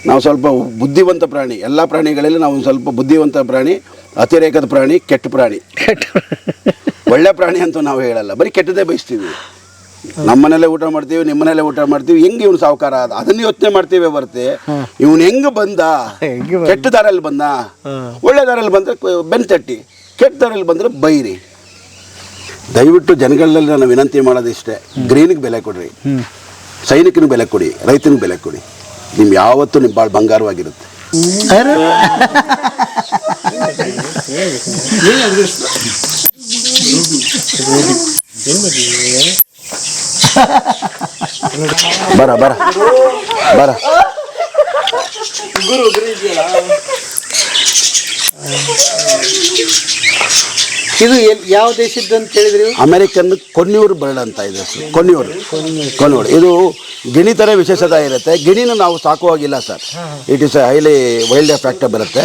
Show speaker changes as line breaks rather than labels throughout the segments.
ನಾವು ಸ್ವಲ್ಪ ಬುದ್ಧಿವಂತ ಪ್ರಾಣಿ. ಎಲ್ಲ ಪ್ರಾಣಿಗಳಲ್ಲಿ ನಾವು ಒಂದು ಸ್ವಲ್ಪ ಬುದ್ಧಿವಂತ ಪ್ರಾಣಿ, ಅತಿರೇಕದ ಪ್ರಾಣಿ, ಕೆಟ್ಟ ಪ್ರಾಣಿ. ಒಳ್ಳೆ ಪ್ರಾಣಿ ಅಂತ ನಾವು ಹೇಳಲ್ಲ, ಬರೀ ಕೆಟ್ಟದೇ ಬಯಸ್ತೀವಿ. ನಮ್ಮನೆಯಲ್ಲೇ ಊಟ ಮಾಡ್ತೀವಿ, ನಿಮ್ಮನೆಯಲ್ಲೇ ಊಟ ಮಾಡ್ತೀವಿ. ಹೆಂಗೆ ಇವನು ಸಾವುಕಾರ ಅದ ಅದನ್ನು ಯೋಚನೆ ಮಾಡ್ತೀವಿ ಬರ್ತೆ. ಇವನು ಹೆಂಗೆ ಬಂದ, ಕೆಟ್ಟ ದಾರಲ್ಲಿ ಬಂದ, ಒಳ್ಳೆ ದಾರಲ್ಲಿ ಬಂದರೆ ಬೆನ್ ತಟ್ಟಿ, ಕೆಟ್ಟ ದಾರಲ್ಲಿ ಬಂದರೆ ಬೈರಿ. ದಯವಿಟ್ಟು ಜನಗಳಲ್ಲಿ ನಾನು ವಿನಂತಿ ಮಾಡೋದಿಷ್ಟೇ, ಗ್ರೀನಿಗೆ ಬೆಲೆ ಕೊಡ್ರಿ, ಸೈನಿಕನಿಗೆ ಬೆಲೆ ಕೊಡಿ, ರೈತನಿಗೆ ಬೆಲೆ ಕೊಡಿ. ನಿಮ್ಗೆ ಯಾವತ್ತೂ ನಿಮ್ಮ ಭಾಳ ಬಂಗಾರವಾಗಿರುತ್ತೆ. ಬರ ಬರ ಬರ
ಇದು ಯಾವ ದೇಶದ್ದು ಅಂತ ಹೇಳಿದ್ರಿ?
ಅಮೆರಿಕನ್ ಕೊನ್ಯೂರ್ ಬರ್ಡ್ ಅಂತ ಇದೆ. ಕೊನ್ಯೂರ್ ಇದು ಗಿಣಿ ಥರ ವಿಶೇಷತೆ ಇರುತ್ತೆ. ಗಿಣಿನ ನಾವು ಸಾಕುವಾಗಿಲ್ಲ sir, it is highly wildlife factor ಬರುತ್ತೆ.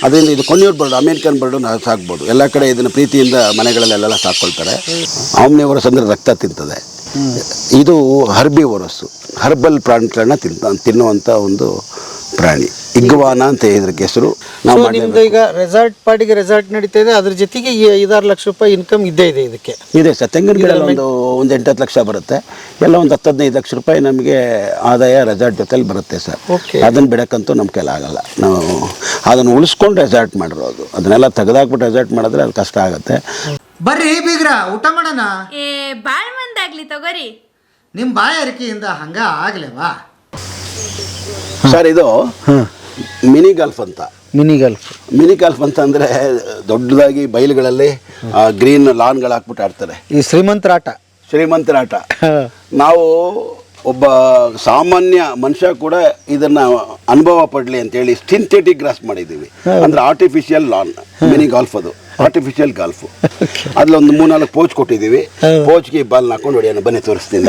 ಅದರಿಂದ ಇದು ಕೊನ್ಯೂರ್ ಬರ್ಡ್, ಅಮೆರಿಕನ್ ಬರ್ಡು ನಾವು ಸಾಕ್ಬೋದು. ಎಲ್ಲ ಕಡೆ ಇದನ್ನು ಪ್ರೀತಿಯಿಂದ ಮನೆಗಳಲ್ಲೆಲ್ಲ ಸಾಕ್ಕೊಳ್ತಾರೆ. ಆಮ್ನಿವರಸ್ ಅಂದರೆ ರಕ್ತ ತಿಂತದೆ. ಇದು ಹರ್ಬಿವರಸ್ಸು, ಹರ್ಬಲ್ ಪ್ಲಾಂಟ್ಗಳನ್ನ ತಿನ್ನುವಂಥ ಒಂದು ಪ್ರಾಣಿ. ಇಗ್ವಾನ ಅಂತ ಇದಕ್ಕೆ ಹೆಸರು.
ನಾವು ನಿಮ್ದು ಈಗ ರೆಸಾರ್ಟ್ ಪಾರ್ಟಿಗೆ ರೆಸಾರ್ಟ್ ನಡೀತಾ ಇದೆ, ಅದ್ರ ಜೊತೆಗೆ 5-6 ಲಕ್ಷ ರೂಪಾಯಿ ಇನ್ಕಮ್ ಇದ್ದೇ ಇದೆ ಇದಕ್ಕೆ.
ಇದೆ ಸರ್, ತೆಂಗಿನ ಗಿಡ ಒಂದು 8-10 ಲಕ್ಷ ಬರುತ್ತೆ. ಎಲ್ಲ ಒಂದು 10-15 ಲಕ್ಷ ರೂಪಾಯಿ ನಮಗೆ ಆದಾಯ ರೆಸಾರ್ಟ್ ಜೊತೆಲಿ ಬರುತ್ತೆ ಸರ್. ಅದನ್ನು ಬಿಡಕ್ಕಂತೂ ನಮ್ಮ ಕೈಲಿ ಆಗಲ್ಲ. ನಾವು ಅದನ್ನು ಉಳಿಸ್ಕೊಂಡು ರೆಸಾರ್ಟ್ ಮಾಡಿರೋದು. ಅದನ್ನೆಲ್ಲ ತೆಗೆದಾಕ್ಬಿಟ್ಟು ರೆಸಾರ್ಟ್ ಮಾಡಿದ್ರೆ ಅದು ಕಷ್ಟ ಆಗುತ್ತೆ.
ಬರ್ರಿ ಬೀಗ್ರ, ಊಟ ಮಾಡೋಣ.
ಬಾಳ್ ಮಂದಾಗ್ಲಿ ತಗೋರಿ.
ನಿಮ್ಮ ಬಾಯಾರಿಕೆಯಿಂದ ಹಂಗ ಆಗ್ಲೇವಾ
ಸರ್? ಇದು ಮಿನಿ ಗಾಲ್ಫ್ ಅಂತ. ಮಿನಿ ಗಾಲ್ಫ್ ಅಂತ ಅಂದರೆ ದೊಡ್ಡದಾಗಿ ಬಯಲುಗಳಲ್ಲಿ ಗ್ರೀನ್ ಲಾನ್ಗಳು ಹಾಕ್ಬಿಟ್ಟು ಆಡ್ತಾರೆ.
ಈ ಶ್ರೀಮಂತರ ಆಟ.
ನಾವು ಒಬ್ಬ ಸಾಮಾನ್ಯ ಮನುಷ್ಯ ಕೂಡ ಇದನ್ನ ಅನುಭವ ಪಡಲಿ ಅಂತೇಳಿ ಸಿಂಥೆಟಿಕ್ ಗ್ರಾಸ್ ಮಾಡಿದ್ದೀವಿ. ಅಂದರೆ ಆರ್ಟಿಫಿಷಿಯಲ್ ಲಾನ್ ಮಿನಿ ಗಾಲ್ಫ್. ಅದು ಆರ್ಟಿಫಿಷಿಯಲ್ ಗಾಲ್ಫು. ಅದ್ಲೊಂದು 3-4 ಪೋಚ್ ಕೊಟ್ಟಿದ್ದೀವಿ. ಪೋಚ್ಗೆ ಬಾಲ್ ಹಾಕೊಂಡು ಹೊಡೆಯೋಣ, ಬನ್ನಿ ತೋರಿಸ್ತೀನಿ.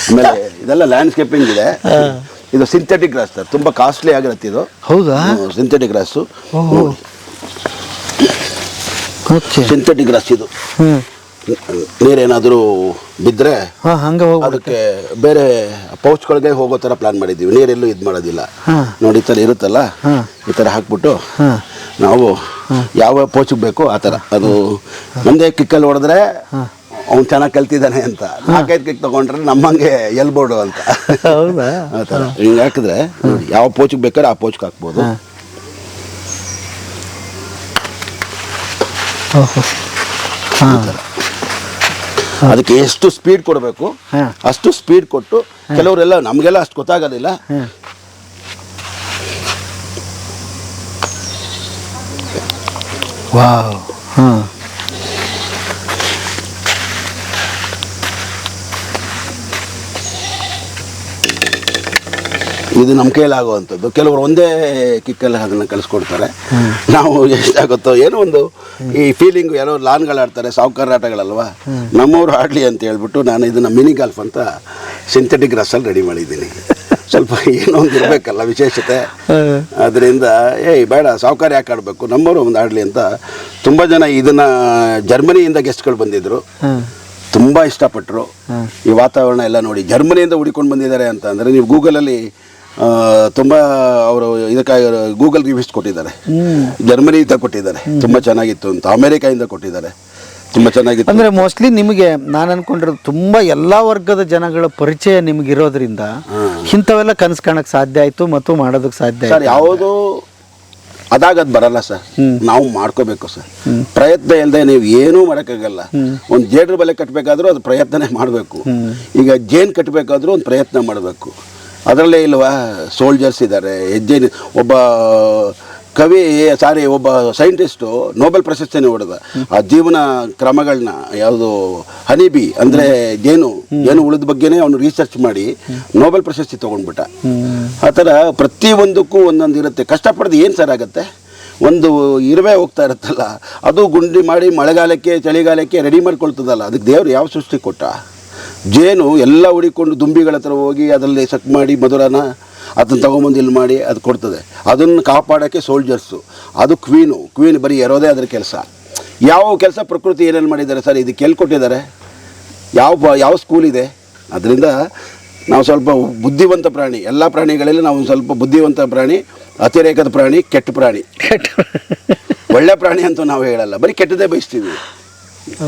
ಆಮೇಲೆ ಇದೆಲ್ಲ ಲ್ಯಾಂಡ್ಸ್ಕೇಪಿಂಗ್ ಇದೆ. ಇದು ಸಿಂಥೆಟಿಕ್ ಗ್ರಾಸ್ ಸರ್, ತುಂಬ ಕಾಸ್ಟ್ಲಿ ಆಗಿರುತ್ತೆ ಇದು.
ಹೌದಾ?
Synthetic grass, synthetic grass. ಇದು ನೀರೇನಾದರೂ ಬಿದ್ದರೆ ಅದಕ್ಕೆ ಬೇರೆ ಪೌಚ್ಗಳಿಗೆ ಹೋಗೋ ಥರ ಪ್ಲಾನ್ ಮಾಡಿದ್ದೀವಿ. ನೀರೆಲ್ಲೂ ಇದು ಮಾಡೋದಿಲ್ಲ ನೋಡಿ, ಈ ಥರ ಇರುತ್ತಲ್ಲ, ಈ ಥರ ಹಾಕ್ಬಿಟ್ಟು ನಾವು ಯಾವ ಪೋಚಿಗೆ ಬೇಕೋ ಆ ಥರ. ಅದು ಒಂದೇ ಕಿಕ್ಕಲ್ಲಿ ಹೊಡೆದ್ರೆ ಅವ್ನು ಚೆನ್ನಾಗಿ ಕಲ್ತಿದ್ದಾನೆ ಅಂತ, 4-5 ಕಿಕ್ ತೊಗೊಂಡ್ರೆ ನಮ್ಮಂಗೆ ಎಲ್ಬೋರ್ಡು ಅಂತ ಆ ಥರ. ಹಿಂಗೆ ಹಾಕಿದ್ರೆ ನೋಡಿ, ಯಾವ ಪೋಚಿಗೆ ಬೇಕಾದ್ರೆ ಆ ಪೋಚ್ಗೆ ಹಾಕ್ಬೋದು. ಅದಕ್ಕೆ ಎಷ್ಟು ಸ್ಪೀಡ್ ಕೊಡಬೇಕು ಅಷ್ಟು ಸ್ಪೀಡ್ ಕೊಟ್ಟು, ಕೆಲವರೆಲ್ಲ ನಮಗೆಲ್ಲ ಅಷ್ಟು ಗೊತ್ತಾಗೋದಿಲ್ಲ. ಇದು ನಮ್ಮ ಕೈಲಾಗುವಂಥದ್ದು. ಕೆಲವರು ಒಂದೇ ಕಿಕ್ಕಲ್ಲಿ ಅದನ್ನು ಕಲಿಸ್ಕೊಡ್ತಾರೆ. ನಾವು ಎಷ್ಟಾಗುತ್ತೋ ಏನೋ ಒಂದು ಈ ಫೀಲಿಂಗು, ಯಾರೋ ಲಾನ್ಗಳು ಆಡ್ತಾರೆ, ಸಾವುಕಾರ ಆಟಗಳಲ್ವ, ನಮ್ಮವರು ಆಡಲಿ ಅಂತ ಹೇಳ್ಬಿಟ್ಟು ನಾನು ಇದನ್ನು ಮಿನಿ ಗಾಲ್ಫ್ ಅಂತ ಸಿಂಥೆಟಿಕ್ ಗ್ರಾಸಲ್ಲಿ ರೆಡಿ ಮಾಡಿದ್ದೀನಿ. ಸ್ವಲ್ಪ ಏನೋ ಒಂದು ಇರಬೇಕಲ್ಲ ವಿಶೇಷತೆ. ಅದರಿಂದ ಬೇಡ ಸಾವುಕಾರ ಯಾಕೆ ಆಡಬೇಕು, ನಮ್ಮವರು ಒಂದು ಆಡಲಿ ಅಂತ ತುಂಬ ಜನ ಇದನ್ನು ಜರ್ಮನಿಯಿಂದ ಗೆಸ್ಟ್ಗಳು ಬಂದಿದ್ದರು, ತುಂಬ ಇಷ್ಟಪಟ್ಟರು. ಈ ವಾತಾವರಣ ಎಲ್ಲ ನೋಡಿ ಜರ್ಮನಿಯಿಂದ ಹುಡಿಕೊಂಡು ಬಂದಿದ್ದಾರೆ ಅಂತ ಅಂದರೆ, ನೀವು ಗೂಗಲಲ್ಲಿ ತುಂಬ ಅವರು ಇದಕ್ಕಾಗಿ ಗೂಗಲ್ ರಿವ್ಯೂಸ್ ಕೊಟ್ಟಿದ್ದಾರೆ. ಜರ್ಮನಿಯಿಂದ ಕೊಟ್ಟಿದ್ದಾರೆ, ತುಂಬ ಚೆನ್ನಾಗಿತ್ತು ಅಂತ. ಅಮೆರಿಕಾಯಿಂದ ಕೊಟ್ಟಿದ್ದಾರೆ, ತುಂಬ ಚೆನ್ನಾಗಿತ್ತು.
ಅಂದರೆ ಮೋಸ್ಟ್ಲಿ ನಿಮಗೆ ನಾನು ಅನ್ಕೊಂಡಿರೋದು ತುಂಬ ಎಲ್ಲ ವರ್ಗದ ಜನಗಳ ಪರಿಚಯ ನಿಮಗಿರೋದ್ರಿಂದ ಇಂಥವೆಲ್ಲ ಕನಸು ಕಾಣಕ್ಕೆ ಸಾಧ್ಯ ಆಯಿತು ಮತ್ತು ಮಾಡೋದಕ್ಕೆ ಸಾಧ್ಯ ಆಯಿತು.
ಯಾವುದು ಅದಾಗದು ಬರಲ್ಲ ಸರ್, ನಾವು ಮಾಡ್ಕೋಬೇಕು ಸರ್. ಪ್ರಯತ್ನ ಇಲ್ಲದೆ ನೀವು ಏನೂ ಮಾಡೋಕ್ಕಾಗಲ್ಲ. ಒಂದು ಜೇಡ್ರ ಬೆಲೆ ಕಟ್ಟಬೇಕಾದ್ರೂ ಅದು ಪ್ರಯತ್ನನೇ ಮಾಡಬೇಕು. ಈಗ ಜೇನು ಕಟ್ಟಬೇಕಾದ್ರೂ ಒಂದು ಪ್ರಯತ್ನ ಮಾಡಬೇಕು. ಅದರಲ್ಲೇ ಇಲ್ವಾ ಸೋಲ್ಜರ್ಸ್ ಇದ್ದಾರೆ. ಒಬ್ಬ ಕವಿ ಒಬ್ಬ ಸೈಂಟಿಸ್ಟು ನೊಬೆಲ್ ಪ್ರಶಸ್ತಿನೇ ಹೊಡೆದ ಆ ಜೀವನ ಕ್ರಮಗಳನ್ನ. ಯಾವುದು ಹನಿಬಿ ಅಂದರೆ ಜೇನು ಉಳಿದ ಬಗ್ಗೆನೇ ಅವನು ರಿಸರ್ಚ್ ಮಾಡಿ ನೊಬೆಲ್ ಪ್ರಶಸ್ತಿ ತೊಗೊಂಡ್ಬಿಟ್ಟ. ಆ ಥರ ಪ್ರತಿಯೊಂದಕ್ಕೂ ಒಂದೊಂದು ಇರುತ್ತೆ. ಕಷ್ಟಪಡೋದು ಏನು ಸರ್ ಆಗುತ್ತೆ? ಒಂದು ಇರುವೆ ಹೋಗ್ತಾ ಇರುತ್ತಲ್ಲ, ಅದು ಗುಂಡಿ ಮಾಡಿ ಮಳೆಗಾಲಕ್ಕೆ ಚಳಿಗಾಲಕ್ಕೆ ರೆಡಿ ಮಾಡ್ಕೊಳ್ತದಲ್ಲ, ಅದಕ್ಕೆ ದೇವರು ಯಾವ ಸೃಷ್ಟಿ ಕೊಟ್ಟ? ಜೇನು ಎಲ್ಲ ಹುಡಿಕೊಂಡು ದುಂಬಿಗಳ ಹತ್ರ ಹೋಗಿ ಅದರಲ್ಲಿ ಸಕ್ ಮಾಡಿ ಮಧುರನ ಅದನ್ನು ತೊಗೊಂಬಂದು ಇಲ್ಲಿ ಮಾಡಿ ಅದು ಕೊಡ್ತದೆ. ಅದನ್ನು ಕಾಪಾಡೋಕ್ಕೆ ಸೋಲ್ಜರ್ಸು. ಅದು ಕ್ವೀನು ಬರೀ ಇರೋದೇ ಅದರ ಕೆಲಸ. ಯಾವ ಕೆಲಸ ಪ್ರಕೃತಿ ಏನೇನು ಮಾಡಿದ್ದಾರೆ ಸರ್, ಇದಕ್ಕೆ ಎಲ್ಲಿ ಕೊಟ್ಟಿದ್ದಾರೆ? ಯಾವ ಸ್ಕೂಲ್ ಇದೆ? ಅದರಿಂದ ನಾವು ಸ್ವಲ್ಪ ಬುದ್ಧಿವಂತ ಪ್ರಾಣಿ, ಎಲ್ಲ ಪ್ರಾಣಿಗಳಲ್ಲಿ ನಾವು ಸ್ವಲ್ಪ ಬುದ್ಧಿವಂತ ಪ್ರಾಣಿ, ಅತಿರೇಕದ ಪ್ರಾಣಿ, ಕೆಟ್ಟ ಪ್ರಾಣಿ. ಒಳ್ಳೆ ಪ್ರಾಣಿ ಅಂತ ನಾವು ಹೇಳಲ್ಲ, ಬರೀ ಕೆಟ್ಟದೇ ಬಯಸ್ತೀವಿ.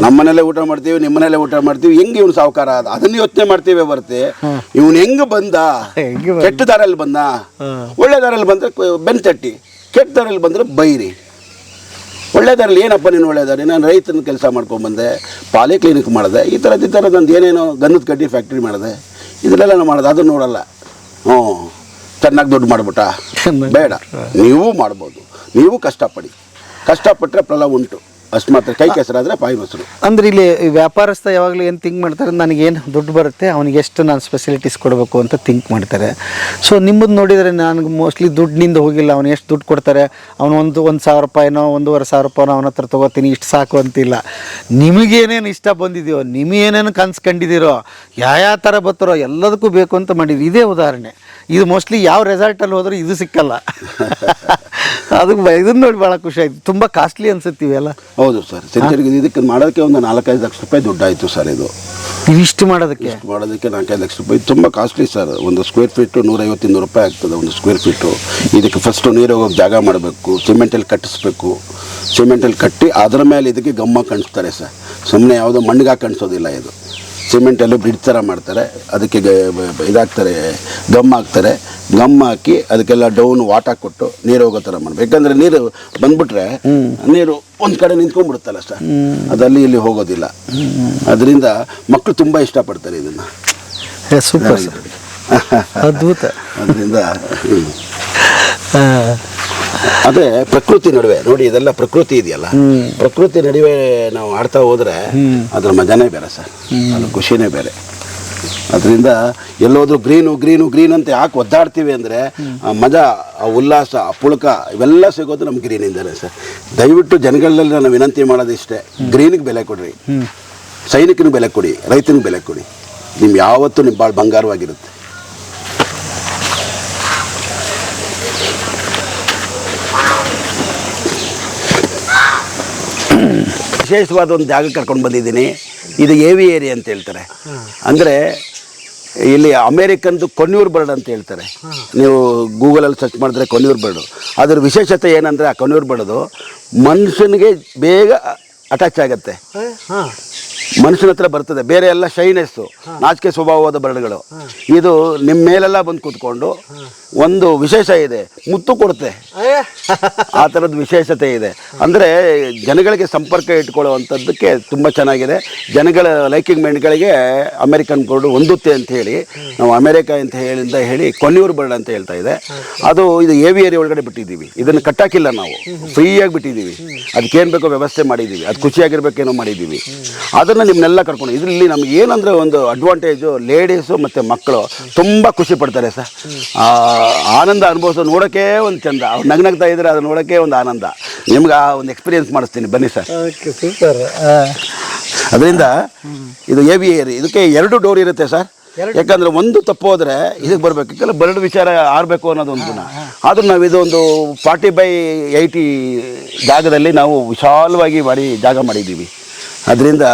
ನಮ್ಮನೆಲ್ಲೇ ಊಟ ಮಾಡ್ತೀವಿ, ನಿಮ್ಮನೆಲ್ಲೇ ಊಟ ಮಾಡ್ತೀವಿ, ಹೆಂಗೆ ಇವನು ಸಾವುಕಾರ ಅದ ಅದನ್ನ ಯೋಚನೆ ಮಾಡ್ತೀವಿ ಬರ್ತೆ. ಇವನು ಹೆಂಗೆ ಬಂದ, ಕೆಟ್ಟ ದಾರಲ್ಲಿ ಬಂದ, ಒಳ್ಳೆ ದಾರಲ್ಲಿ ಬಂದರೆ ಬೆನ್ ತಟ್ಟಿ, ಕೆಟ್ಟ ದಾರಲ್ಲಿ ಬಂದರೆ ಬೈರಿ. ಒಳ್ಳೆ ದಾರಲ್ಲಿ ಏನಪ್ಪ ನೀನು ಒಳ್ಳೆ ದಾರಿ, ನಾನು ರೈತನ ಕೆಲಸ ಮಾಡ್ಕೊಂಡ್ಬಂದೆ, ಪಾಲಿ ಕ್ಲಿನಿಕ್ ಮಾಡಿದೆ, ಈ ಥರದ್ದು ನಂದು ಏನೇನೋ ಗಂಧದ ಕಡ್ಡಿ ಫ್ಯಾಕ್ಟ್ರಿ ಮಾಡಿದೆ, ಇದನ್ನೆಲ್ಲ ನಾನು ಮಾಡೋದು. ಅದನ್ನು ನೋಡಲ್ಲ. ಚೆನ್ನಾಗಿ ದುಡ್ಡು ಮಾಡಿಬಿಟ್ಟ, ಬೇಡ. ನೀವು ಮಾಡ್ಬೋದು, ನೀವು ಕಷ್ಟಪಟ್ಟರೆ ಫಲ ಉಂಟು. ಅಷ್ಟು ಮಾತ್ರ. ಕೈ ಕೆಸರಾದರೆ ಪಾಯಿ ಮೊಸರು.
ಅಂದ್ರೆ ಇಲ್ಲಿ ವ್ಯಾಪಾರಸ್ಥ ಯಾವಾಗಲೂ ಏನು ಥಿಂಕ್ ಮಾಡ್ತಾರೆ, ನನಗೇನು ದುಡ್ಡು ಬರುತ್ತೆ ಅವನಿಗೆ ಎಷ್ಟು ನಾನು ಸ್ಪೆಸಿಲಿಟೀಸ್ ಕೊಡಬೇಕು ಅಂತ ಥಿಂಕ್ ಮಾಡ್ತಾರೆ. ಸೊ ನಿಮ್ಮದು ನೋಡಿದರೆ ನನಗೆ ಮೋಸ್ಟ್ಲಿ ದುಡ್ಡಿನಿಂದ ಹೋಗಿಲ್ಲ. ಅವನು ಎಷ್ಟು ದುಡ್ಡು ಕೊಡ್ತಾರೆ, ಅವನು ಒಂದು 1,000 ರೂಪಾಯಿನೋ 1,500 ರೂಪಾಯಿನೋ ಅವನ ಹತ್ರ ತೊಗೋತೀನಿ, ಇಷ್ಟು ಸಾಕು ಅಂತಿಲ್ಲ. ನಿಮಗೇನೇನು ಇಷ್ಟ ಬಂದಿದೆಯೋ, ನಿಮಗೇನೇನು ಕನ್ಸ್ಕೊಂಡಿದ್ದೀರೋ, ಯಾವ ಥರ ಬರ್ತಾರೋ ಎಲ್ಲದಕ್ಕೂ ಬೇಕು ಅಂತ ಮಾಡಿದ್ರಿ. ಇದೇ ಉದಾಹರಣೆ. ಇದು ಮೋಸ್ಟ್ಲಿ ಯಾವ ರೆಸಾರ್ಟಲ್ಲಿ ಹೋದರೂ ಇದು ಸಿಕ್ಕಲ್ಲ. ಅದಕ್ಕೆ ಇದನ್ನ ನೋಡಿ ಭಾಳ ಖುಷಿ ಆಯ್ತು. ತುಂಬ ಕಾಸ್ಟ್ಲಿ ಅನ್ಸುತ್ತೀವಿ ಎಲ್ಲ.
ಹೌದು ಸರ್, ಸೆಂಚುರಿಗೆ ಇದಕ್ಕೆ ಮಾಡೋದಕ್ಕೆ ಒಂದು 4-5 ಲಕ್ಷ ರೂಪಾಯಿ ದುಡ್ಡಾಯಿತು ಸರ್. ಇದು
ಇಷ್ಟು ಮಾಡೋದಕ್ಕೆ
4-5 ಲಕ್ಷ ರೂಪಾಯಿ ತುಂಬ ಕಾಸ್ಟ್ಲಿ ಸರ್. ಒಂದು ಸ್ಕ್ವೇರ್ ಫೀಟು 150-200 ರೂಪಾಯಿ ಆಗ್ತದೆ ಒಂದು ಸ್ಕ್ವೇರ್ ಫೀಟು. ಇದಕ್ಕೆ ಫಸ್ಟು ನೀರು ಹೋಗೋಕ್ಕೆ ಜಾಗ ಮಾಡಬೇಕು, ಸಿಮೆಂಟಲ್ಲಿ ಕಟ್ಟಿಸ್ಬೇಕು. ಸಿಮೆಂಟಲ್ಲಿ ಕಟ್ಟಿ ಅದರ ಮೇಲೆ ಇದಕ್ಕೆ ಗಮ್ಮ ಕಾಣಿಸ್ತಾರೆ ಸರ್. ಸುಮ್ಮನೆ ಯಾವುದೋ ಮಣ್ಣಿಗೆ ಕಾಣಿಸೋದಿಲ್ಲ. ಇದು ಸಿಮೆಂಟಲ್ಲೂ ಬ್ರಿಡ್ಜ್ ಥರ ಮಾಡ್ತಾರೆ, ಅದಕ್ಕೆ ಇದಾಗ್ತಾರೆ, ಗಮ್ ಹಾಕ್ತಾರೆ. ಗಮ್ ಹಾಕಿ ಅದಕ್ಕೆಲ್ಲ ಡೌನ್ ವಾಟ ಕೊಟ್ಟು ನೀರು ಹೋಗೋ ಥರ ಮಾಡಬೇಕು. ಯಾಕಂದರೆ ನೀರು ಬಂದ್ಬಿಟ್ರೆ ನೀರು ಒಂದು ಕಡೆ ನಿಂತ್ಕೊಂಡ್ಬಿಡುತ್ತಲ್ಲ ಸರ್, ಅದಲ್ಲಿ ಇಲ್ಲಿ ಹೋಗೋದಿಲ್ಲ. ಅದರಿಂದ ಮಕ್ಕಳು ತುಂಬ ಇಷ್ಟಪಡ್ತಾರೆ ಇದನ್ನು.
ಸೂಪರ್, ಅದ್ಭುತ.
ಅದರಿಂದ ಅದೇ ಪ್ರಕೃತಿ ನಡುವೆ ನೋಡಿ, ಇದೆಲ್ಲ ಪ್ರಕೃತಿ ಇದೆಯಲ್ಲ, ಪ್ರಕೃತಿ ನಡುವೆ ನಾವು ಆಡ್ತಾ ಹೋದರೆ ಅದ್ರ ಮಜಾನೇ ಬೇರೆ ಸರ್, ಅದ್ರ ಖುಷಿನೇ ಬೇರೆ. ಅದರಿಂದ ಎಲ್ಲೋದ್ರೂ ಗ್ರೀನು ಅಂತ ಯಾಕೆ ಒದ್ದಾಡ್ತೀವಿ ಅಂದರೆ ಆ ಮಜಾ, ಆ ಉಲ್ಲಾಸ, ಆ ಪುಳಕ ಇವೆಲ್ಲ ಸಿಗೋದು ನಮ್ಮ ಗ್ರೀನಿಂದಲೇ ಸರ್. ದಯವಿಟ್ಟು ಜನಗಳಲ್ಲಿ ನಾನು ವಿನಂತಿ ಮಾಡೋದು ಇಷ್ಟೇ, ಗ್ರೀನಿಗೆ ಬೆಲೆ ಕೊಡ್ರಿ, ಸೈನಿಕನಿಗೆ ಬೆಲೆ ಕೊಡಿ, ರೈತನಿಗೆ ಬೆಲೆ ಕೊಡಿ. ನಿಮ್ಗೆ ಯಾವತ್ತೂ ನಿಮ್ಮ ಭಾಳ ಬಂಗಾರವಾಗಿರುತ್ತೆ. ವಿಶೇಷವಾದ ಒಂದು ಜಾಗ ಕರ್ಕೊಂಡು ಬಂದಿದ್ದೀನಿ. ಇದು ಏವಿಯೇರಿ ಅಂತ ಹೇಳ್ತಾರೆ. ಅಂದರೆ ಇಲ್ಲಿ ಅಮೇರಿಕನ್ದು ಕೊನ್ಯೂರ್ ಬರ್ಡ್ ಅಂತ ಹೇಳ್ತಾರೆ. ನೀವು ಗೂಗಲಲ್ಲಿ ಸರ್ಚ್ ಮಾಡಿದ್ರೆ ಕೊನ್ಯೂರ್ ಬರ್ಡು. ಅದರ ವಿಶೇಷತೆ ಏನಂದರೆ ಆ ಕೊನ್ಯೂರ್ ಬರ್ಡದು ಮನುಷ್ಯನಿಗೆ ಬೇಗ ಅಟ್ಯಾಚ್ ಆಗುತ್ತೆ, ಮನುಷ್ಯನ ಹತ್ರ ಬರ್ತದೆ. ಬೇರೆ ಎಲ್ಲ ಶೈನೆಸ್ಸು, ನಾಚಿಕೆ ಸ್ವಭಾವವಾದ ಬರ್ಡ್ಗಳು. ಇದು ನಿಮ್ಮ ಮೇಲೆಲ್ಲ ಬಂದು ಕೂತ್ಕೊಂಡು ಒಂದು ವಿಶೇಷ ಇದೆ, ಮುತ್ತು ಕೊಡುತ್ತೆ. ಆ ಥರದ ವಿಶೇಷತೆ ಇದೆ. ಅಂದರೆ ಜನಗಳಿಗೆ ಸಂಪರ್ಕ ಇಟ್ಕೊಳ್ಳುವಂಥದ್ದಕ್ಕೆ ತುಂಬ ಚೆನ್ನಾಗಿದೆ. ಜನಗಳ ಲೈಕಿಂಗ್ ಮೈಂಡ್ಗಳಿಗೆ ಅಮೆರಿಕನ್ ಬರ್ಡ್ ಹೊಂದುತ್ತೆ ಅಂತ ಹೇಳಿ ನಾವು ಅಮೆರಿಕ ಅಂತ ಹೇಳಿ ಕೊನ್ಯೂರ್ ಬರ್ಡ್ ಅಂತ ಹೇಳ್ತಾ ಇದೆ. ಅದು ಇದು ಏವಿಯರಿ ಒಳಗಡೆ ಬಿಟ್ಟಿದ್ದೀವಿ. ಇದನ್ನು ಕಟ್ಟಾಕಿಲ್ಲ, ನಾವು ಫ್ರೀಯಾಗಿ ಬಿಟ್ಟಿದ್ದೀವಿ. ಅದಕ್ಕೇನು ಬೇಕೋ ವ್ಯವಸ್ಥೆ ಮಾಡಿದ್ದೀವಿ, ಅದು ಖುಷಿಯಾಗಿರ್ಬೇಕೇನೋ ಮಾಡಿದ್ದೀವಿ. ಅದನ್ನು ನಿಮ್ಮನ್ನೆಲ್ಲ ಕರ್ಕೊಂಡು ಇದರಲ್ಲಿ ನಮ್ಗೆ ಏನಂದರೆ ಒಂದು ಅಡ್ವಾಂಟೇಜು, ಲೇಡೀಸು ಮತ್ತು ಮಕ್ಕಳು ತುಂಬ ಖುಷಿ ಪಡ್ತಾರೆ ಸರ್. ಆನಂದ ಅನುಭವಿಸೋ ನೋಡೋಕ್ಕೆ ಒಂದು ಚಂದ, ಅವ್ರು ನಗ್ನಗ್ತಾ ಇದ್ರೆ ಅದು ನೋಡೋಕ್ಕೆ ಒಂದು ಆನಂದ. ನಿಮ್ಗೆ ಆ ಒಂದು ಎಕ್ಸ್ಪೀರಿಯೆನ್ಸ್ ಮಾಡಿಸ್ತೀನಿ, ಬನ್ನಿ ಸರ್.
ಸೂಪರ್.
ಅದರಿಂದ ಇದು ಏವಿಯರಿ, ಇದಕ್ಕೆ 2 ಡೋರ್ ಇರುತ್ತೆ ಸರ್. ಯಾಕಂದರೆ ಒಂದು ತಪ್ಪು ಹೋದರೆ ಇದಕ್ಕೆ ಬರಬೇಕು, ಯಾಕಂದರೆ ಬರ್ಡ್ ವಿಚಾರ ಆರಬೇಕು ಅನ್ನೋದು ಒಂದು ಗುಣ. ಆದರೂ ನಾವು ಇದೊಂದು 40x80 ಜಾಗದಲ್ಲಿ ನಾವು ವಿಶಾಲವಾಗಿ ಜಾಗ ಮಾಡಿದ್ದೀವಿ. ಅದರಿಂದ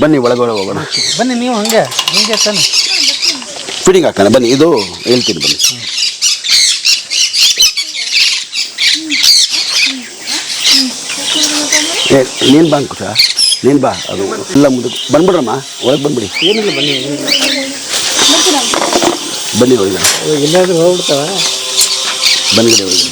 ಬನ್ನಿ ಒಳಗಡೆ ಹೋಗೋಣ.
ಬನ್ನಿ, ನೀವು ಹಂಗೆ ತಾನೆ
ಫಿಟ್ಟಿಂಗ್ ಹಾಕೋಣ ಬನ್ನಿ. ಇದು ಹೇಳ್ತೀನಿ ಬನ್ನಿ. ನೀನು ಬಾ ಅಂಕುಶ, ನೀನು ಬಾ. ಅದು ಎಲ್ಲ ಮುಂದಕ್ಕೆ ಬಂದ್ಬಿಡ್ರಮ್ಮ, ಒಳಗೆ ಬಂದ್ಬಿಡಿ.
ಏನಿಲ್ಲ, ಬನ್ನಿ
ಬನ್ನಿ ಒಳಗೆ.
ಎಲ್ಲಾದರೂ ಹೋಗ್ಬಿಡ್ತಾವ,
ಬನ್ನಿ ಒಳಗೆ.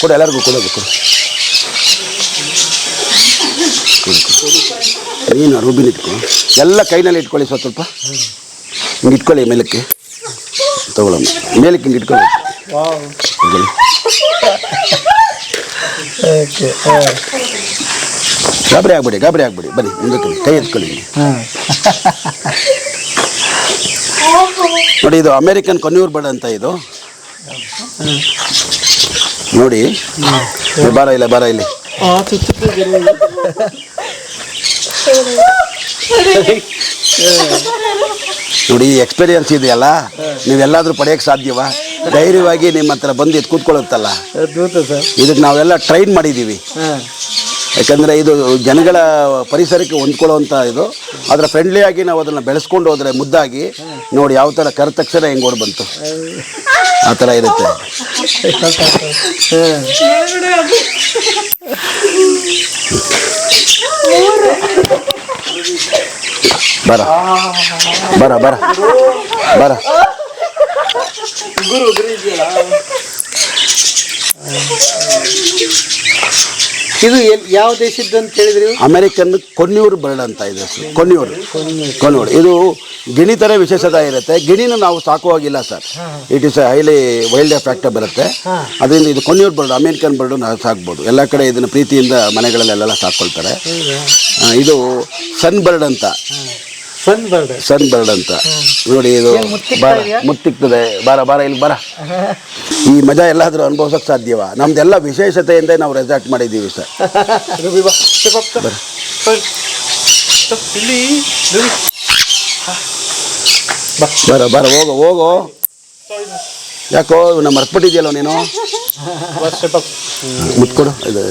ಕೊಡು, ಎಲ್ಲರಿಗೂ ಕೊಡಬೇಕು. ನೀನು ರೂಬಿನ ಇಟ್ಕೊ, ಎಲ್ಲ ಕೈನಲ್ಲಿ ಇಟ್ಕೊಳ್ಳಿ. ಸ್ವಲ್ಪ ಹಿಂಗೆ ಇಟ್ಕೊಳ್ಳಿ, ಮೇಲಕ್ಕೆ ತಗೊಳ್ಳೋಣ, ಮೇಲಕ್ಕೆ ಹಿಂಗೆ ಇಟ್ಕೊಳ್ಳಿ. ಗಾಬರಿ ಆಗ್ಬಿಡಿ. ಬನ್ನಿ ಮುಂದಕ್ಕೆ, ಕೈ ಎತ್ಕೊಳ್ಳಿ. ನೋಡಿ, ಇದು ಅಮೇರಿಕನ್ ಕೊನ್ಯೂರ್ ಬರ್ಡ್ ಅಂತ. ಇದು ನೋಡಿ, ಬಾರ ಇಲ್ಲಿ. ನೋಡಿ ಈ ಎಕ್ಸ್ಪೀರಿಯನ್ಸ್ ಇದೆಯಲ್ಲ, ನೀವೆಲ್ಲಾದರೂ ಪಡೆಯೋಕ್ಕೆ ಸಾಧ್ಯವಾ? ಧೈರ್ಯವಾಗಿ ನಿಮ್ಮ ಹತ್ರ ಬಂದು ಇದು ಕೂತ್ಕೊಳ್ಳುತ್ತಲ್ಲ,
ಅದ್ಭುತ ಸರ್.
ಇದಕ್ಕೆ ನಾವೆಲ್ಲ ಟ್ರೈನ್ ಮಾಡಿದ್ದೀವಿ. ಯಾಕಂದರೆ ಇದು ಜನಗಳ ಪರಿಸರಕ್ಕೆ ಹೊಂದ್ಕೊಳ್ಳೋವಂಥ ಇದು. ಅದರ ಫ್ರೆಂಡ್ಲಿಯಾಗಿ ನಾವು ಅದನ್ನು ಬೆಳೆಸ್ಕೊಂಡು ಹೋದರೆ ಮುದ್ದಾಗಿ ನೋಡಿ ಯಾವ ಥರ ಕರೆದ ತಕ್ಷಣ ಹೆಂಗೆ ಓಡ್ ಬಂತು, ಆ ಥರ ಇರುತ್ತೆ. ಬರ ಬರ ಬರ ಬರ.
ಇದು ಯಾವ ದೇಶದ್ದು ಅಂತ ಹೇಳಿದ್ರಿ?
ಅಮೆರಿಕನ್ ಕೊನ್ಯೂರ್ ಬರ್ಡ್ ಅಂತ ಇದೆ. ಕೊನ್ಯೂರ್ ಇದು ಗಿಣಿ ಥರ ವಿಶೇಷತೆ ಇರುತ್ತೆ. ಗಿಣಿನ ನಾವು ಸಾಕುವಾಗಿಲ್ಲ sir, it is highly wildlife factor ಬರುತ್ತೆ. ಅದರಿಂದ ಇದು ಕೊನ್ಯೂರ್ ಬರ್ಡ್, ಅಮೆರಿಕನ್ ಬರ್ಡು ನಾವು ಸಾಕ್ಬೋದು. ಎಲ್ಲ ಕಡೆ ಇದನ್ನು ಪ್ರೀತಿಯಿಂದ ಮನೆಗಳಲ್ಲೆಲ್ಲ ಸಾಕ್ಕೊಳ್ತಾರೆ. ಇದು ಸನ್ ಬರ್ಡ್ ಅಂತ, ಸನ್ ಬರ್ಡ್ ಅಂತ ನೋಡಿ. ಇದು ಬಾರ ಮುತ್ತಿಕ್ತದೆ, ಬಾರ ಇಲ್ಲಿ ಬರ. ಈ ಮಜಾ ಎಲ್ಲಾದರೂ ಅನುಭವಿಸೋಕೆ ಸಾಧ್ಯವಾ? ನಮ್ದೆಲ್ಲ ವಿಶೇಷತೆಯಿಂದ ನಾವು ರೆಸಾರ್ಟ್ ಮಾಡಿದ್ದೀವಿ ಸರ್. ಬರ ಬರ ಹೋಗೋ. ಯಾಕೋ ನಮ್ಮ ಮರ್ತ್ಬಿಟ್ಟಿದ್ಯಲ್ಲ ನೀನು. ಮುತ್ಕೊಡು, ಇದು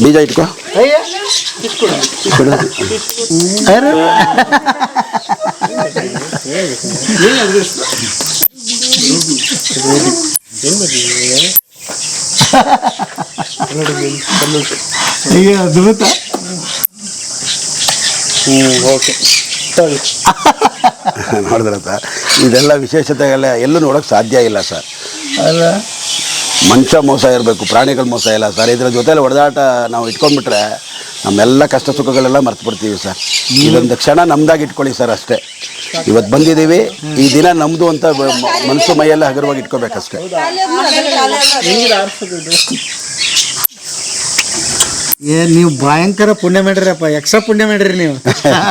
ಬೀಜ ಇಟ್ಕೋ.
ಅದ್ಭುತ.
ಓಕೆ ನೋಡಿದ್ರೆ ಸರ್, ಇದೆಲ್ಲ ವಿಶೇಷತೆಗೆಲ್ಲ ಎಲ್ಲೂ ನೋಡೋಕೆ ಸಾಧ್ಯ ಇಲ್ಲ ಸರ್.
ಅಲ್ಲ,
ಮನುಷ್ಯ ಮೋಸ ಇರಬೇಕು, ಪ್ರಾಣಿಗಳ ಮೋಸ ಇಲ್ಲ ಸರ್. ಇದರ ಜೊತೆಲಿ ಹೊಡೆದಾಟ ನಾವು ಇಟ್ಕೊಂಡ್ಬಿಟ್ರೆ ನಮ್ಮೆಲ್ಲ ಕಷ್ಟ ಸುಖಗಳೆಲ್ಲ ಮರ್ತು ಬಿಡ್ತೀವಿ ಸರ್. ಇದೊಂದು ಕ್ಷಣ ನಮ್ದಾಗಿ ಇಟ್ಕೊಳ್ಳಿ ಸರ್ ಅಷ್ಟೇ. ಇವತ್ತು ಬಂದಿದ್ದೀವಿ, ಈ ದಿನ ನಮ್ಮದು ಅಂತ ಮನಸ್ಸು ಮೈಯೆಲ್ಲ ಹಗುರವಾಗಿ ಇಟ್ಕೋಬೇಕಷ್ಟೇ.
ನೀವು ಭಯಂಕರ ಪುಣ್ಯ ಮಾಡಿರಪ್ಪ, ಎಕ್ಸ್ಟ್ರಾ ಪುಣ್ಯ ಮಾಡಿರಿ ನೀವು.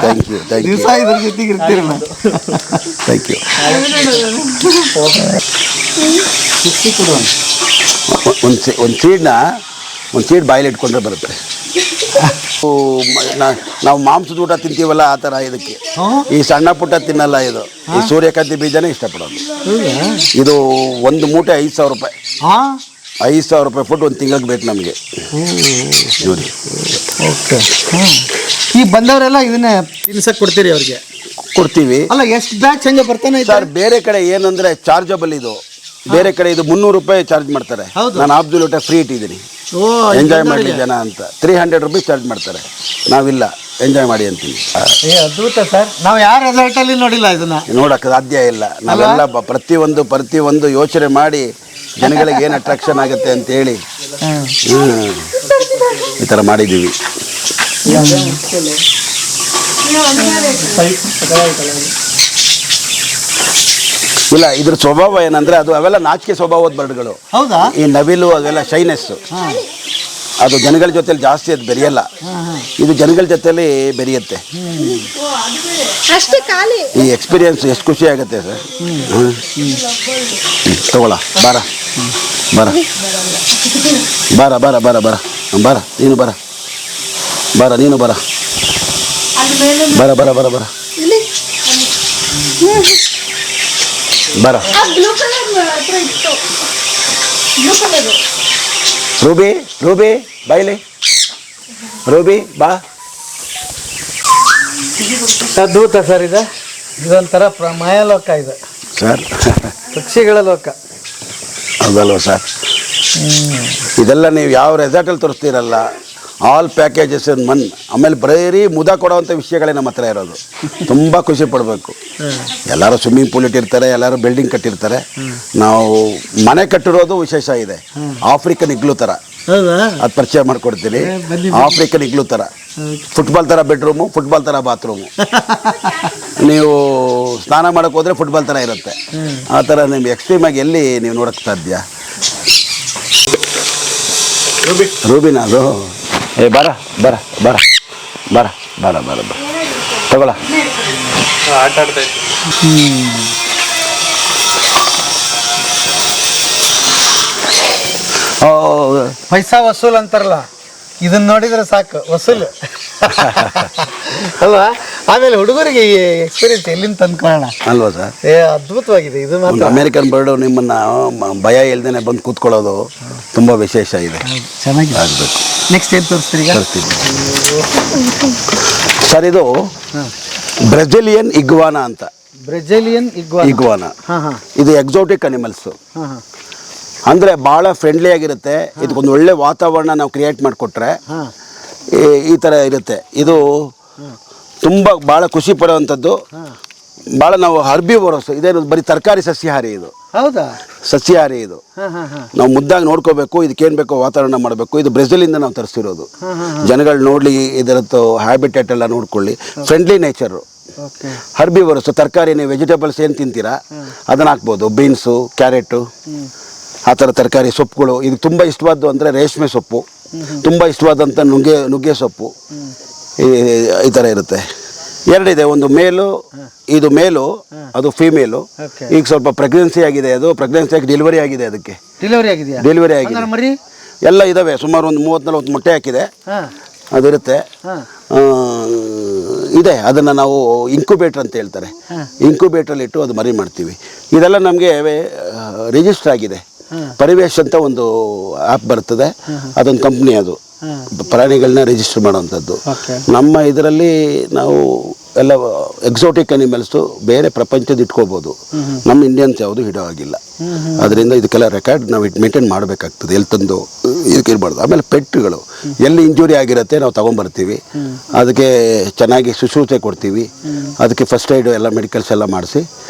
ಥ್ಯಾಂಕ್ ಯು
ದಿವಸ ಇದ್ರ ಜೊತೆಗೆ ಇರ್ತೀರಲ್ಲ.
Thank you. ಒಂದು ಸೀಡ್ ಬಾಯಲ್ಲಿ ಇಟ್ಕೊಂಡ್ರೆ ಬರುತ್ತೆ. ನಾವು ಮಾಂಸದ ಊಟ ತಿಂತೀವಲ್ಲ ಆ ಥರ ಇದಕ್ಕೆ. ಈ ಸಣ್ಣ ಪುಟ್ಟ ತಿನ್ನಲ್ಲ ಇದು. ಈ ಸೂರ್ಯಕಾಂತಿ ಬೀಜನೇ ಇಷ್ಟಪಡೋದು. ಇದು ಒಂದು ಮೂಟೆ 5,000 ರೂಪಾಯಿ. 5,000 ರೂಪಾಯಿ ಫುಡ್ ಒಂದು ತಿಂಗಳಿಗೆ ಬೇಕು ನಮಗೆ ನೋಡಿ.
ಓಕೆ. ಈ ಬಂದವರೆಲ್ಲ ಇದನ್ನೇ ತಿನ್ಸಕ್ಕೆ ಕೊಡ್ತೀರಿ ಅವ್ರಿಗೆ?
ಕೊಡ್ತೀವಿ.
ಅಲ್ಲ, ಎಷ್ಟು ಬ್ಯಾಚ್ ಹಂಗೆ ಬರ್ತಾನೆ
ಸರ್. ಬೇರೆ ಕಡೆ ಏನಂದರೆ ಚಾರ್ಜಬಲ್ ಇದು. ಬೇರೆ ಕಡೆ ಇದು 300 ರೂಪಾಯಿ ಚಾರ್ಜ್ ಮಾಡ್ತಾರೆ. ನಾನು ಅಬ್ದುಲ್ ಫ್ರೀ ಇಟ್ಟಿದ್ದೀನಿ, ಎಂಜಾಯ್ ಮಾಡಲಿ ಜನ ಅಂತ. 300 ರೂಪೀಸ್ ಚಾರ್ಜ್ ಮಾಡ್ತಾರೆ. ನಾವಿಲ್ಲ, ಎಂಜಾಯ್ ಮಾಡಿ ಅಂತೀವಿ.
ಅದ್ಭುತ ಸರ್. ನಾವು ಯಾವ ರೆಸಾರ್ಟಲ್ಲಿ ನೋಡಿಲ್ಲ ಇದನ್ನ.
ನೋಡೋಕ್ಕೆ ಸಾಧ್ಯ ಇಲ್ಲ. ನಾವೆಲ್ಲ ಪ್ರತಿಯೊಂದು ಯೋಚನೆ ಮಾಡಿ ಜನಗಳಿಗೆ ಏನು ಅಟ್ರಾಕ್ಷನ್ ಆಗುತ್ತೆ ಅಂತೇಳಿ ಈ ಥರ ಮಾಡಿದ್ದೀವಿ. ಇಲ್ಲ, ಇದ್ರ ಸ್ವಭಾವ ಏನಂದ್ರೆ ಅವೆಲ್ಲ ನಾಚಿಕೆ ಸ್ವಭಾವದ ಬರ್ಡ್ಗಳು.
ಹೌದಾ?
ಈ ನವಿಲು ಅವೆಲ್ಲ ಶೈನೆಸ್ಸು, ಅದು ಜನಗಳ ಜೊತೆಲಿ ಜಾಸ್ತಿ ಅದು ಬೆರೆಯಲ್ಲ. ಇದು ಜನಗಳ ಜೊತೆಲಿ ಬೆರೆಯುತ್ತೆ. ಈ ಎಕ್ಸ್ಪೀರಿಯನ್ಸ್ ಎಷ್ಟು ಖುಷಿ ಆಗುತ್ತೆ ಸರ್. ತಗೊಳ, ಬಾರ ಬರ ಬರ ಬರ ಬರ ಬರ ಬರ ನೀನು ಬರ ಬರ ನೀನು ಬರ ಬರ ಬರ ಬರ ಬರ ಬರ. ರೂಬಿ ಬಾಯ್ಲಿ. ರೂಬಿ ಬಾ.
ಅದ್ಭುತ ಸರ್. ಇದೊಂಥರ ಮಾಯಾಲೋಕ ಇದು
ಸರ್,
ಪಕ್ಷಿಗಳ ಲೋಕ.
ಹೌದಲ್ವ ಸರ್? ಇದೆಲ್ಲ ನೀವು ಯಾವ ರೆಸಾರ್ಟಲ್ಲಿ ತೋರಿಸ್ತೀರಲ್ಲ, ಆಲ್ ಪ್ಯಾಕೇಜಸ್ ಇನ್ ಒನ್. ಆಮೇಲೆ ಬರೀ ಮುದ ಕೊಡೋವಂಥ ವಿಷಯಗಳೇ ನಮ್ಮ ಹತ್ರ ಇರೋದು. ತುಂಬ ಖುಷಿ ಪಡಬೇಕು. ಎಲ್ಲರೂ ಸ್ವಿಮ್ಮಿಂಗ್ ಪೂಲ್ ಇಟ್ಟಿರ್ತಾರೆ, ಎಲ್ಲರೂ ಬಿಲ್ಡಿಂಗ್ ಕಟ್ಟಿರ್ತಾರೆ. ನಾವು ಮನೆ ಕಟ್ಟಿರೋದು ವಿಶೇಷ ಇದೆ. ಆಫ್ರಿಕನ್ ಇಗ್ಲೂ ಥರ ಅದು ಪರಿಚಯ ಮಾಡಿಕೊಡ್ತೀನಿ. ಆಫ್ರಿಕನ್ ಇಗ್ಲೂ ಥರ, ಫುಟ್ಬಾಲ್ ಥರ ಬೆಡ್ರೂಮು, ಫುಟ್ಬಾಲ್ ಥರ ಬಾತ್ರೂಮು. ನೀವು ಸ್ನಾನ ಮಾಡೋಕ್ಕೆ ಹೋದರೆ ಫುಟ್ಬಾಲ್ ಥರ ಇರುತ್ತೆ. ಆ ಥರ ನಿಮ್ಗೆ ಎಕ್ಸ್ಟ್ರೀಮಾಗಿ ಎಲ್ಲಿ ನೀವು ನೋಡೋಕ್ಕೆ ಸಾಧ್ಯ? ರೂಬಿನ ಅದು. ಬರ ಬರ ಬರ ಬರ ಬರ ಬರ ಬರ ತಗೊಳ.
ಆಟ ಆಡ್ತಾ ಇತ್ತು.
ಪೈಸಾ ವಸೂಲ್ ಅಂತಾರಲ್ಲ, ಇದನ್ನ ನೋಡಿದ್ರೆ ಸಾಕು, ವಸೂಲ್ ಅಲ್ವಾ? ಆಮೇಲೆ ಹುಡುಗರಿಗೆ ಈ ಎಕ್ಸ್ಪೀರಿಯನ್ಸ್ ಎಲ್ಲಿಂದ ತಂದ್ಕೊಳ್ಳೋಣ
ಅಲ್ವಾ ಸರ್?
ಅದ್ಭುತವಾಗಿದೆ ಇದು
ಒಂದು
ಮಾತ್ರ.
ಅಮೇರಿಕನ್ ಬರ್ಡು ನಿಮ್ಮನ್ನು ಭಯ ಇಲ್ದೇನೆ ಬಂದು ಕೂತ್ಕೊಳ್ಳೋದು ತುಂಬ ವಿಶೇಷ ಇದೆ.
ಚೆನ್ನಾಗಿದೆ.
ಆಗಬೇಕು.
ನೆಕ್ಸ್ಟ್ ಏನು ತೋರಿಸ್ತೀರಿ ಈಗ?
ಸರ್ ಇದು ಬ್ರೆಜಿಲಿಯನ್ ಇಗ್ವಾನ ಅಂತ.
ಬ್ರೆಜಿಲಿಯನ್
ಇಗ್ವಾನ ಇದು ಎಕ್ಸೋಟಿಕ್ ಅನಿಮಲ್ಸು. ಅಂದರೆ ಭಾಳ ಫ್ರೆಂಡ್ಲಿ ಆಗಿರುತ್ತೆ. ಇದಕ್ಕೊಂದು ಒಳ್ಳೆ ವಾತಾವರಣ ನಾವು ಕ್ರಿಯೇಟ್ ಮಾಡಿಕೊಟ್ರೆ ಈ ಥರ ಇರುತ್ತೆ. ಇದು ತುಂಬ ಭಾಳ ಖುಷಿ ಪಡುವಂಥದ್ದು. ಭಾಳ ನಾವು ಹರ್ಬಿ ಬರೋಸು ಇದೇನು ಬರೀ ತರಕಾರಿ ಸಸ್ಯಾಹಾರಿ. ಇದು
ಹೌದಾ?
ಸಸ್ಯಾಹಾರಿ. ಇದು ನಾವು ಮುದ್ದಾಗಿ ನೋಡ್ಕೋಬೇಕು. ಇದಕ್ಕೇನು ಬೇಕೋ ವಾತಾವರಣ ಮಾಡಬೇಕು. ಇದು ಬ್ರೆಜಿಲಿಂದ ನಾವು ತರಿಸಿರೋದು. ಜನಗಳು ನೋಡಲಿ, ಇದರದ್ದು ಹ್ಯಾಬಿಟೇಟ್ ಎಲ್ಲ ನೋಡ್ಕೊಳ್ಳಿ. Friendly nature. ಹರ್ಬಿ ಬರೋಸು ತರಕಾರಿ, ನೀವು ವೆಜಿಟೇಬಲ್ಸ್ ಏನು ತಿಂತೀರಾ ಅದನ್ನು ಹಾಕ್ಬೋದು. ಬೀನ್ಸು, ಕ್ಯಾರೆಟು, ಆ ಥರ ತರಕಾರಿ ಸೊಪ್ಪುಗಳು. ಇದು ತುಂಬ ಇಷ್ಟವಾದ್ದು ಅಂದರೆ ರೇಷ್ಮೆ ಸೊಪ್ಪು, ತುಂಬ ಇಷ್ಟವಾದಂಥ ನುಗ್ಗೆ ಸೊಪ್ಪು, ಈ ಥರ ಇರುತ್ತೆ. ಎರಡಿದೆ, ಒಂದು ಮೇಲು, ಇದು ಮೇಲು, ಅದು ಫೀಮೇಲು. ಈಗ ಸ್ವಲ್ಪ ಪ್ರೆಗ್ನೆನ್ಸಿ ಆಗಿದೆ. ಅದು ಪ್ರೆಗ್ನೆನ್ಸಿ ಆಗಿ ಡೆಲಿವರಿ ಆಗಿದೆ. ಅದಕ್ಕೆ ಡೆಲಿವರಿ ಆಗಿದೆ.
ಮರಿ
ಎಲ್ಲ ಇದ್ದಾವೆ. ಸುಮಾರು ಒಂದು 30-40 ಮೊಟ್ಟೆ ಹಾಕಿದೆ. ಅದಿರುತ್ತೆ. ಇದೆ, ಅದನ್ನು ನಾವು ಇನ್ಕ್ಯುಬೇಟ್ರ್ ಅಂತ ಹೇಳ್ತಾರೆ. ಇನ್ಕ್ಯುಬೇಟ್ರಲ್ಲಿ ಇಟ್ಟು ಅದು ಮರಿ ಮಾಡ್ತೀವಿ. ಇದೆಲ್ಲ ನಮಗೆ ರಿಜಿಸ್ಟರ್ ಆಗಿದೆ. ಪರಿವೇಶ್ ಅಂತ ಒಂದು ಆ್ಯಪ್ ಬರ್ತದೆ. ಅದೊಂದು ಕಂಪ್ನಿ. ಅದು ಪ್ರಾಣಿಗಳನ್ನ ರಿಜಿಸ್ಟರ್ ಮಾಡೋವಂಥದ್ದು. ನಮ್ಮ ಇದರಲ್ಲಿ ನಾವು ಎಲ್ಲ ಎಕ್ಸೋಟಿಕ್ ಅನಿಮಲ್ಸು ಬೇರೆ ಪ್ರಪಂಚದ ಇಟ್ಕೋಬೋದು. ನಮ್ಮ ಇಂಡಿಯನ್ಸ್ ಯಾವುದು ಹಿಡೋ ಆಗಿಲ್ಲ. ಅದರಿಂದ ಇದಕ್ಕೆಲ್ಲ ರೆಕಾರ್ಡ್ ನಾವು ಮೇಂಟೈನ್ ಮಾಡಬೇಕಾಗ್ತದೆ. ಎಲ್ಲಿ ತಂದು ಇದಕ್ಕೆ ಇರಬಾರ್ದು. ಆಮೇಲೆ ಪೆಟ್ಗಳು ಎಲ್ಲಿ ಇಂಜುರಿ ಆಗಿರುತ್ತೆ ನಾವು ತೊಗೊಂಬರ್ತೀವಿ. ಅದಕ್ಕೆ ಚೆನ್ನಾಗಿ ಶುಶ್ರೂಷೆ ಕೊಡ್ತೀವಿ. ಅದಕ್ಕೆ ಫಸ್ಟ್ ಏಡು ಎಲ್ಲ ಮೆಡಿಕಲ್ಸ್ ಎಲ್ಲ ಮಾಡಿಸಿ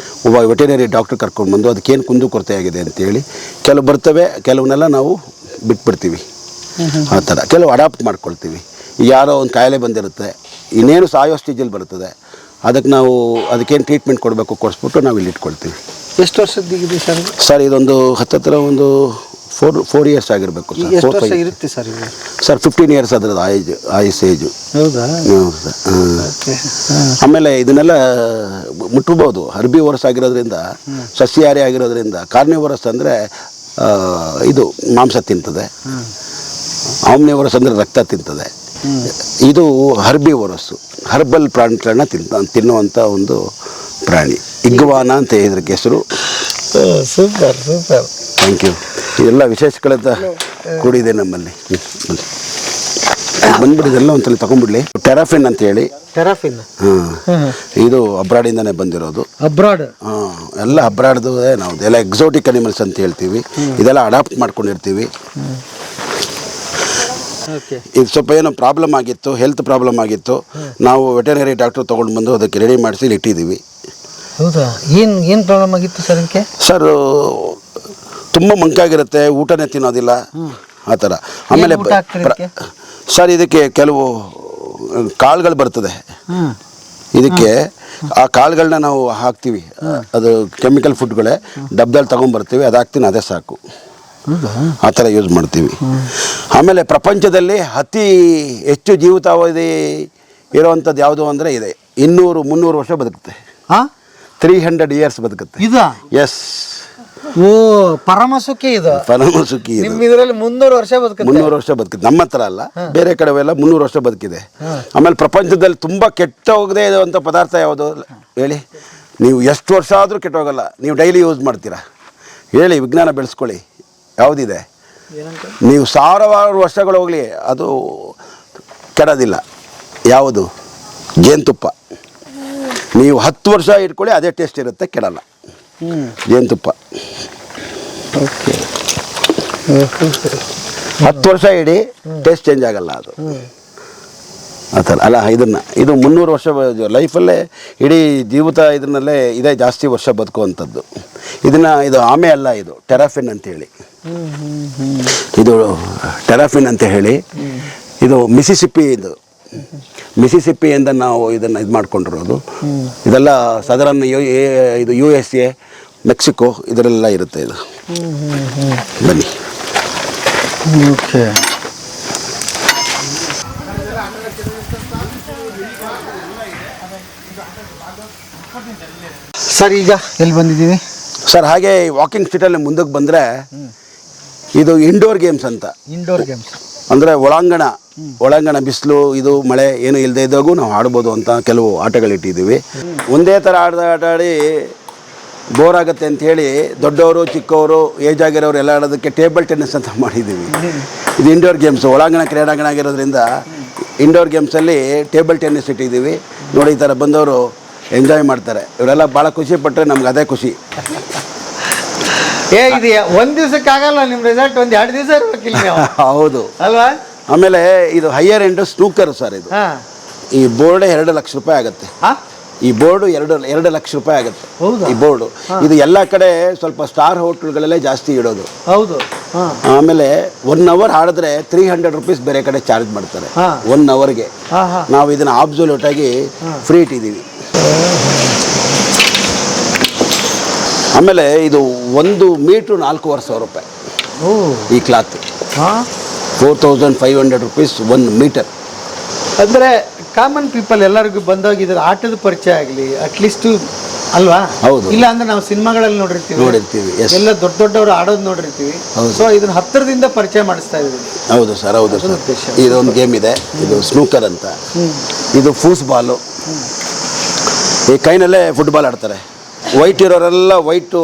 ಒಬ್ಬ ವೆಟೆನರಿ ಡಾಕ್ಟ್ರ್ ಕರ್ಕೊಂಡು ಬಂದು ಅದಕ್ಕೇನು ಕುಂದುಕೊರತೆ ಆಗಿದೆ ಅಂತೇಳಿ ಕೆಲವು ಬರ್ತವೆ. ಕೆಲವನ್ನೆಲ್ಲ ನಾವು ಬಿಟ್ಬಿಡ್ತೀವಿ. ಆ ಥರ ಕೆಲವು ಅಡಾಪ್ಟ್ ಮಾಡ್ಕೊಳ್ತೀವಿ. ಯಾರೋ ಒಂದು ಕಾಯಿಲೆ ಬಂದಿರುತ್ತೆ, ಇನ್ನೇನು ಸಾಯೋ ಸ್ಟೇಜಲ್ಲಿ ಬರ್ತದೆ. ಅದಕ್ಕೆ ನಾವು ಅದಕ್ಕೇನು ಟ್ರೀಟ್ಮೆಂಟ್ ಕೊಡಬೇಕು ಕೊಡಿಸ್ಬಿಟ್ಟು ನಾವು ಇಲ್ಲಿ ಇಟ್ಕೊಳ್ತೀವಿ.
ಎಷ್ಟು ವರ್ಷದ್ದಿದೆ ಸರ್?
ಸರ್ ಇದೊಂದು ಹತ್ತಿರ ಒಂದು 4 ಇಯರ್ಸ್ ಆಗಿರಬೇಕು ಸರ್.
ಎಷ್ಟು ವರ್ಷ ಇರುತ್ತೆ ಸರ್ ಇದು?
ಸರ್ 15 ಇಯರ್ಸ್ ಅದರದ್ದು ಆಯುಸ್ ಏಜು.
ಹೌದಾ?
ಆಮೇಲೆ ಇದನ್ನೆಲ್ಲ ಮುಟ್ಬೋದು. ಹರ್ಬಿ ವರಸ್ ಆಗಿರೋದ್ರಿಂದ, ಸಸ್ಯಾಹಾರಿ ಆಗಿರೋದ್ರಿಂದ. ಕಾರ್ನಿವರಸ್ ಅಂದರೆ ಇದು ಮಾಂಸ ತಿಂತದೆ. ಆಮ್ನಿವರಸ್ ಅಂದರೆ ರಕ್ತ ತಿಂತದೆ. ಇದು ಹರ್ಬಿ ವರಸ್ಸು, ಹರ್ಬಲ್ ಪ್ರಾಣಿಗಳನ್ನ ತಿನ್ನುವಂಥ ಒಂದು ಪ್ರಾಣಿ. ಇಗ್ವಾನ ಅಂತ ಇದಕ್ಕೆ ಹೆಸರು.
Super super,
thank you. ಇದೆಲ್ಲ ವಿಶೇಷಗಳಿಂದ ಕೂಡಿದೆ ನಮ್ಮಲ್ಲಿ. ಬಂದ್ಬಿಡಿದೆಲ್ಲ ಒಂದ್ಸಲ ತಗೊಂಡ್ಬಿಡ್ಲಿ. ಟೆರಾಫಿನ್ ಅಂತ ಹೇಳಿ.
ಟೆರಾಫಿನ್?
ಇದು ಅಬ್ರಾಡಿಂದನೇ ಬಂದಿರೋದು.
ಅಬ್ರಾಡ್?
ಎಲ್ಲ ಅಬ್ರಾಡ್ದು ನಾವು ಎಲ್ಲ ಎಕ್ಸೋಟಿಕ್ ಅನಿಮಲ್ಸ್ ಅಂತ ಹೇಳ್ತೀವಿ. ಇದೆಲ್ಲ ಅಡಾಪ್ಟ್ ಮಾಡ್ಕೊಂಡಿರ್ತೀವಿ. ಇದು ಸ್ವಲ್ಪ ಏನೋ ಪ್ರಾಬ್ಲಮ್ ಆಗಿತ್ತು, ಹೆಲ್ತ್ ಪ್ರಾಬ್ಲಮ್ ಆಗಿತ್ತು. ನಾವು ವೆಟರ್ನರಿ ಡಾಕ್ಟ್ರ್ ತೊಗೊಂಡು ಬಂದು ಅದಕ್ಕೆ ರೆಡಿ ಮಾಡಿಸಿ ಇಟ್ಟಿದ್ದೀವಿ.
ಹೌದಾ? ಏನು ಪ್ರಾಬ್ಲಮ್ ಆಗಿತ್ತು ಸರ್ ಇದಕ್ಕೆ?
ಸರ್ ತುಂಬ ಮಂಕಾಗಿರುತ್ತೆ, ಊಟನೇ ತಿನ್ನೋದಿಲ್ಲ, ಆ ಥರ. ಆಮೇಲೆ ಸರ್ ಇದಕ್ಕೆ ಕೆಲವು ಕಾಳುಗಳು ಬರ್ತದೆ. ಇದಕ್ಕೆ ಆ ಕಾಳುಗಳನ್ನ ನಾವು ಹಾಕ್ತೀವಿ. ಅದು ಕೆಮಿಕಲ್ ಫುಡ್ಗಳೇ. ಡಬ್ಬದಲ್ಲಿ ತೊಗೊಂಬರ್ತೀವಿ, ಅದು ಹಾಕ್ತೀನಿ, ಅದೇ ಸಾಕು. ಆ ಥರ ಯೂಸ್ ಮಾಡ್ತೀವಿ. ಆಮೇಲೆ ಪ್ರಪಂಚದಲ್ಲಿ ಅತಿ ಹೆಚ್ಚು ಜೀವಿತಾವಧಿ ಇರೋವಂಥದ್ದು ಯಾವುದು ಅಂದರೆ ಇದೆ. 200-300 ವರ್ಷ ಬದುಕುತ್ತೆ. 300 ಇಯರ್ಸ್ ಬದುಕುತ್ತೆ. ಎಸ್.
ಓ, ಪರಮಸುಖಿ ಇದು.
ಪರಮಸುಖಿ.
ನಿಮ್ಮ ಇದರಲ್ಲಿ 300 ವರ್ಷ ಬದುಕುತ್ತೆ.
300 ವರ್ಷ ಬದುಕುತ್ತೆ. ನಮ್ಮ ಹತ್ರ ಅಲ್ಲ, ಬೇರೆ ಕಡೆವೆಲ್ಲ 300 ವರ್ಷ ಬದುಕಿದೆ. ಆಮೇಲೆ ಪ್ರಪಂಚದಲ್ಲಿ ತುಂಬ ಕೆಟ್ಟ ಹೋಗದೆ ಇರುವಂಥ ಪದಾರ್ಥ ಯಾವುದು ಹೇಳಿ? ನೀವು ಎಷ್ಟು ವರ್ಷ ಆದರೂ ಕೆಟ್ಟೋಗಲ್ಲ. ನೀವು ಡೈಲಿ ಯೂಸ್ ಮಾಡ್ತೀರಾ ಹೇಳಿ? ವಿಜ್ಞಾನ ಬೆಳೆಸ್ಕೊಳ್ಳಿ. ಯಾವುದಿದೆ? ನೀವು ಸಾವಿರಾರು ವರ್ಷಗಳು ಹೋಗಲಿ ಅದು ಕೆಡೋದಿಲ್ಲ. ಯಾವುದು? ಜೇನುತುಪ್ಪ. ನೀವು 10 ವರ್ಷ ಇಟ್ಕೊಳ್ಳಿ, ಅದೇ ಟೇಸ್ಟ್ ಇರುತ್ತೆ, ಕೆಡಲ್ಲ. ಜೇನುತುಪ್ಪ 10 ವರ್ಷ ಇಡೀ ಟೇಸ್ಟ್ ಚೇಂಜ್ ಆಗಲ್ಲ ಅದು. ಆ ಥರ ಅಲ್ಲ. ಇದು 300 ವರ್ಷ ಲೈಫಲ್ಲೇ ಇಡೀ ಜೀವಿತ ಇದನ್ನಲ್ಲೇ ಇದೇ ಜಾಸ್ತಿ ವರ್ಷ ಬದುಕುವಂಥದ್ದು. ಇದು ಆಮೆ ಅಲ್ಲ, ಇದು ಟೆರಾಫಿನ್ ಅಂತೇಳಿ. ಇದು ಟೆರಾಫಿನ್ ಅಂತ ಹೇಳಿ. ಇದು ಮಿಸಿಸಿಪ್ಪಿಯಿಂದ ನಾವು ಇದನ್ನು ಇದು ಮಾಡ್ಕೊಂಡಿರೋದು. ಇದೆಲ್ಲ ಸಾಧಾರಣ ಇದು USA, ಮೆಕ್ಸಿಕೋ ಇದರೆಲ್ಲ ಇರುತ್ತೆ. ಇದು ಬನ್ನಿ.
ಓಕೆ ಸರ್, ಈಗ ಎಲ್ಲಿ ಬಂದಿದ್ದೀವಿ
ಸರ್? ಹಾಗೆ ವಾಕಿಂಗ್ ಸ್ಟ್ರೀಟಲ್ಲಿ ಮುಂದಕ್ಕೆ ಬಂದರೆ ಇದು ಇಂಡೋರ್ ಗೇಮ್ಸ್ ಅಂತ.
Indoor games?
ಅಂದರೆ ಒಳಾಂಗಣ ಬಿಸಿಲು ಇದು ಮಳೆ ಏನು ಇಲ್ಲದೆ ಇದ್ದಾಗೂ ನಾವು ಆಡ್ಬೋದು ಅಂತ ಕೆಲವು ಆಟಗಳಿಟ್ಟಿದ್ದೀವಿ. ಒಂದೇ ಥರ ಆಟ ಆಡಿ ಬೋರ್ ಆಗುತ್ತೆ ಅಂಥೇಳಿ ದೊಡ್ಡವರು ಚಿಕ್ಕವರು ಏಜ್ ಆಗಿರೋರು ಎಲ್ಲ ಆಡೋದಕ್ಕೆ ಟೇಬಲ್ ಟೆನ್ನಿಸ್ ಅಂತ ಮಾಡಿದ್ದೀವಿ. ಇದು ಇಂಡೋರ್ ಗೇಮ್ಸು, ಒಳಾಂಗಣ ಕ್ರೀಡಾಂಗಣ ಆಗಿರೋದ್ರಿಂದ ಇಂಡೋರ್ ಗೇಮ್ಸಲ್ಲಿ ಟೇಬಲ್ ಟೆನ್ನಿಸ್ ಇಟ್ಟಿದ್ದೀವಿ. ನೋಡಿ, ಈ ಥರ ಬಂದವರು ಎಂಜಾಯ್ ಮಾಡ್ತಾರೆ. ಇವರೆಲ್ಲ ಭಾಳ ಖುಷಿ ಪಟ್ಟರೆ ನಮ್ಗೆ ಅದೇ ಖುಷಿ.
ಇದು ಒಂದು ದಿವ್ಸಕ್ಕೆ ಆಗಲ್ಲ, ನಿಮ್ಮ ರೆಸಾರ್ಟ್ ಒಂದು 2 ದಿವಸ ಇರ್ಬೇಕಿಲ್ಲ ನೀವು.
ಹೌದು
ಅಲ್ವಾ?
ಆಮೇಲೆ ಇದು ಹೈಯರ್ ಎಂಡ್ ಸ್ನೂಕರ್ ಸರ್. ಇದು ಈ ಬೋರ್ಡೇ 2 ಲಕ್ಷ ರೂಪಾಯಿ ಆಗುತ್ತೆ. ಈ ಬೋರ್ಡು 2 ಲಕ್ಷ ರೂಪಾಯಿ ಆಗುತ್ತೆ ಈ ಬೋರ್ಡು. ಇದು ಎಲ್ಲ ಕಡೆ ಸ್ವಲ್ಪ ಸ್ಟಾರ್ ಹೋಟೆಲ್ಗಳಲ್ಲೇ ಜಾಸ್ತಿ ಇಡೋದು.
ಹೌದು.
ಆಮೇಲೆ 1 ಅವರ್ ಆಡಿದ್ರೆ 300 ರುಪೀಸ್ ಬೇರೆ ಕಡೆ ಚಾರ್ಜ್ ಮಾಡ್ತಾರೆ 1 ಅವರ್ಗೆ. ನಾವು ಇದನ್ನ ಅಬ್ಸಲ್ಯೂಟ್ ಆಗಿ ಫ್ರೀ ಇಟ್ಟಿದ್ದೀವಿ. ಆಮೇಲೆ ಇದು 1 ಮೀಟ್ರು 4,500 ರೂಪಾಯಿ ಈ ಕ್ಲಾತ್. 4,500 rupees 1 metre.
ಅಂದರೆ ಕಾಮನ್ ಪೀಪಲ್ ಎಲ್ಲರಿಗೂ ಬಂದೋಗಿದ್ರೆ ಆಟದ ಪರಿಚಯ ಆಗಲಿ ಅಟ್ಲೀಸ್ಟ್ ಅಲ್ವಾ?
ಹೌದು.
ಇಲ್ಲ ಅಂದ್ರೆ ನಾವು ಸಿನಿಮಾಗಳಲ್ಲಿ ನೋಡಿರ್ತೀವಿ, ಎಲ್ಲ ದೊಡ್ಡವರು ಆಡೋದು ನೋಡಿರ್ತೀವಿ. ಸೊ ಇದನ್ನ ಹತ್ತಿರದಿಂದ ಪರಿಚಯ ಮಾಡಿಸ್ತಾ ಇದ್ದೀವಿ.
ಹೌದು ಸರ್, ಹೌದು ಸರ್. ಇದೊಂದು ಗೇಮ್ ಇದೆ, ಇದು ಸ್ನೂಕರ್ ಅಂತ. ಇದು ಫೂಸ್ಬಾಲು. ಈ ಕೈನಲ್ಲೇ ಫುಟ್ಬಾಲ್ ಆಡ್ತಾರೆ. ವೈಟ್ ಇರೋರೆಲ್ಲ ವೈಟು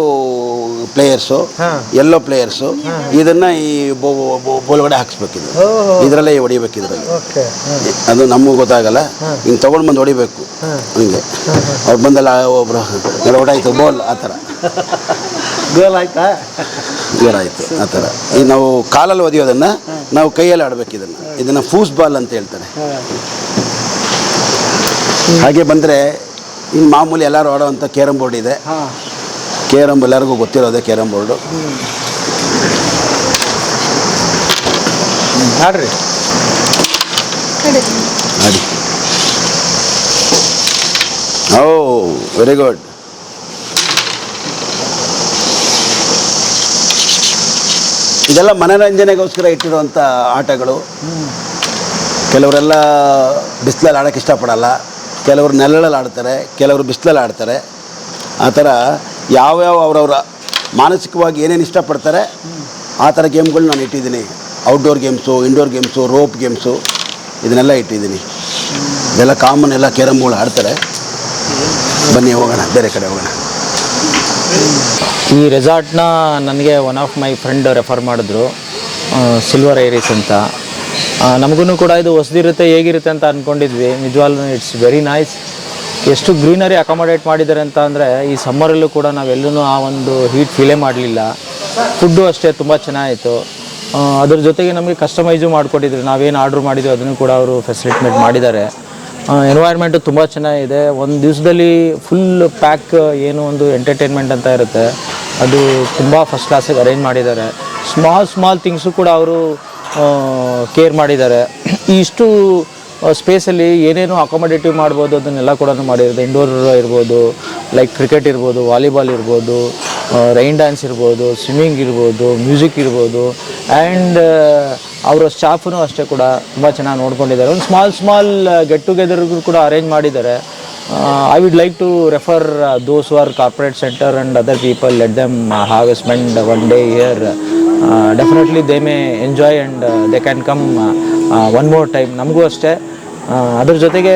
ಪ್ಲೇಯರ್ಸು, ಯೆಲ್ಲೋ ಪ್ಲೇಯರ್ಸು. ಇದನ್ನ ಈ ಬೋಲ್ಗಡೆ ಹಾಕ್ಸ್ಬೇಕಿದ್ರು, ಇದರಲ್ಲೇ ಹೊಡಿಬೇಕು. ಇದರಲ್ಲಿ ಅದು ನಮಗೂ ಗೊತ್ತಾಗಲ್ಲ. ಹಿಂಗೆ ತೊಗೊಂಡು ಬಂದು ಹೊಡಿಬೇಕು. ಹಿಂಗೆ ಅವ್ರು ಬಂದಲ್ಲ, ಒಬ್ರು ಹೊಡಾಯ್ತು ಬೋಲ್, ಆ ಥರ
ಗೋಲ್ ಆಯ್ತಾ?
ಗೋಲ್ ಆಯಿತು ಆ ಥರ. ಈಗ ನಾವು ಕಾಲಲ್ಲಿ ಒದಿಯೋದನ್ನು ನಾವು ಕೈಯಲ್ಲಿ ಆಡ್ಬೇಕು. ಇದನ್ನು ಫೂಸ್ಬಾಲ್ ಅಂತ ಹೇಳ್ತಾರೆ. ಹಾಗೆ ಬಂದರೆ ಇನ್ನು ಮಾಮೂಲಿ ಎಲ್ಲರೂ ಆಡೋವಂಥ ಕೇರಮ್ ಬೋರ್ಡ್ ಇದೆ. ಕೇರಮ್ ಎಲ್ಲರಿಗೂ ಗೊತ್ತಿರೋದೆ ಕೇರಮ್ ಬೋರ್ಡು.
ಆಡ್ರಿ,
ಆಡಿ. ಓ, ವೆರಿ ಗುಡ್. ಇದೆಲ್ಲ ಮನೋರಂಜನೆಗೋಸ್ಕರ ಇಟ್ಟಿರುವಂಥ ಆಟಗಳು. ಕೆಲವರೆಲ್ಲ ಬಿಸಿಲಲ್ಲಿ ಆಡೋಕ್ಕೆ ಇಷ್ಟಪಡಲ್ಲ, ಕೆಲವರು ನೆರಳಲ್ಲಿ ಆಡ್ತಾರೆ, ಕೆಲವರು ಬಿಸಿಲಲ್ಲಿ ಆಡ್ತಾರೆ. ಆ ಥರ ಯಾವ್ಯಾವ ಅವರವರ ಮಾನಸಿಕವಾಗಿ ಏನೇನು ಇಷ್ಟಪಡ್ತಾರೆ ಆ ಥರ ಗೇಮ್ಗಳು ನಾನು ಇಟ್ಟಿದ್ದೀನಿ. Outdoor games, indoor games, rope games, ಇದನ್ನೆಲ್ಲ ಇಟ್ಟಿದ್ದೀನಿ. ಇದೆಲ್ಲ ಕಾಮನ್, ಎಲ್ಲ ಕೇರಮ್ಗಳು ಆಡ್ತಾರೆ. ಬನ್ನಿ ಹೋಗೋಣ, ಬೇರೆ ಕಡೆ ಹೋಗೋಣ.
ಈ ರೆಸಾರ್ಟ್ನ ನನಗೆ one of my friend refer ಮಾಡಿದ್ರು, ಸಿಲ್ವರ್ ಏರೀಸ್ ಅಂತ. ನಮಗೂ ಕೂಡ ಇದು ಹೊಸದಿರುತ್ತೆ, ಹೇಗಿರುತ್ತೆ ಅಂತ ಅಂದ್ಕೊಂಡಿದ್ವಿ. ನಿಜವಾಗ್ಲೂ ಇಟ್ಸ್ ವೆರಿ ನೈಸ್. ಎಷ್ಟು ಗ್ರೀನರಿ ಅಕಾಮಡೇಟ್ ಮಾಡಿದ್ದಾರೆ ಅಂತ ಅಂದರೆ, ಈ ಸಮ್ಮರಲ್ಲೂ ಕೂಡ ನಾವೆಲ್ಲೂ ಆ ಒಂದು ಹೀಟ್ ಫೀಲೇ ಮಾಡಲಿಲ್ಲ. ಫುಡ್ಡು ಅಷ್ಟೇ ತುಂಬ ಚೆನ್ನಾಗಿತ್ತು. ಅದ್ರ ಜೊತೆಗೆ ನಮಗೆ ಕಸ್ಟಮೈಸು ಮಾಡಿಕೊಟ್ಟಿದ್ರು. ನಾವೇನು ಆರ್ಡ್ರ್ ಮಾಡಿದ್ವಿ ಅದನ್ನು ಕೂಡ ಅವರು ಫೆಸಿಲಿಟೇಟ್ ಮಾಡಿದ್ದಾರೆ. ಎನ್ವೈರ್ಮೆಂಟು ತುಂಬ ಚೆನ್ನಾಗಿದೆ. ಒಂದು ದಿವಸದಲ್ಲಿ ಫುಲ್ ಪ್ಯಾಕ್ ಏನು ಒಂದು ಎಂಟರ್ಟೈನ್ಮೆಂಟ್ ಅಂತ ಇರುತ್ತೆ, ಅದು ತುಂಬ ಫಸ್ಟ್ ಕ್ಲಾಸಿಗೆ ಅರೇಂಜ್ ಮಾಡಿದ್ದಾರೆ. ಸ್ಮಾಲ್ ಥಿಂಗ್ಸು ಕೂಡ ಅವರು ಕೇರ್ ಮಾಡಿದ್ದಾರೆ. ಇಷ್ಟು ಸ್ಪೇಸಲ್ಲಿ ಏನೇನು ಅಕಾಮಡೇಟಿವ್ ಮಾಡ್ಬೋದು ಅದನ್ನೆಲ್ಲ ಕೂಡ ಮಾಡಿರೋದು. ಇಂಡೋರ್ ಇರ್ಬೋದು, ಲೈಕ್ ಕ್ರಿಕೆಟ್ ಇರ್ಬೋದು, ವಾಲಿಬಾಲ್ ಇರ್ಬೋದು, ರೈನ್ ಡ್ಯಾನ್ಸ್ ಇರ್ಬೋದು, ಸ್ವಿಮ್ಮಿಂಗ್ ಇರ್ಬೋದು, ಮ್ಯೂಸಿಕ್ ಇರ್ಬೋದು. ಆ್ಯಂಡ್ ಅವರ ಸ್ಟಾಫೂ ಅಷ್ಟೇ ಕೂಡ ತುಂಬ ಚೆನ್ನಾಗಿ ನೋಡ್ಕೊಂಡಿದ್ದಾರೆ. ಒಂದು ಸ್ಮಾಲ್ ಗೆಟ್ ಟುಗೆದರ್ಗೂ ಕೂಡ ಅರೇಂಜ್ ಮಾಡಿದ್ದಾರೆ. I would like to refer those who are corporate sector and other people, let them have spend one day here. Definitely they may enjoy and they can come one more time. ನಮಗೂ ಅಷ್ಟೇ. ಅದ್ರ ಜೊತೆಗೆ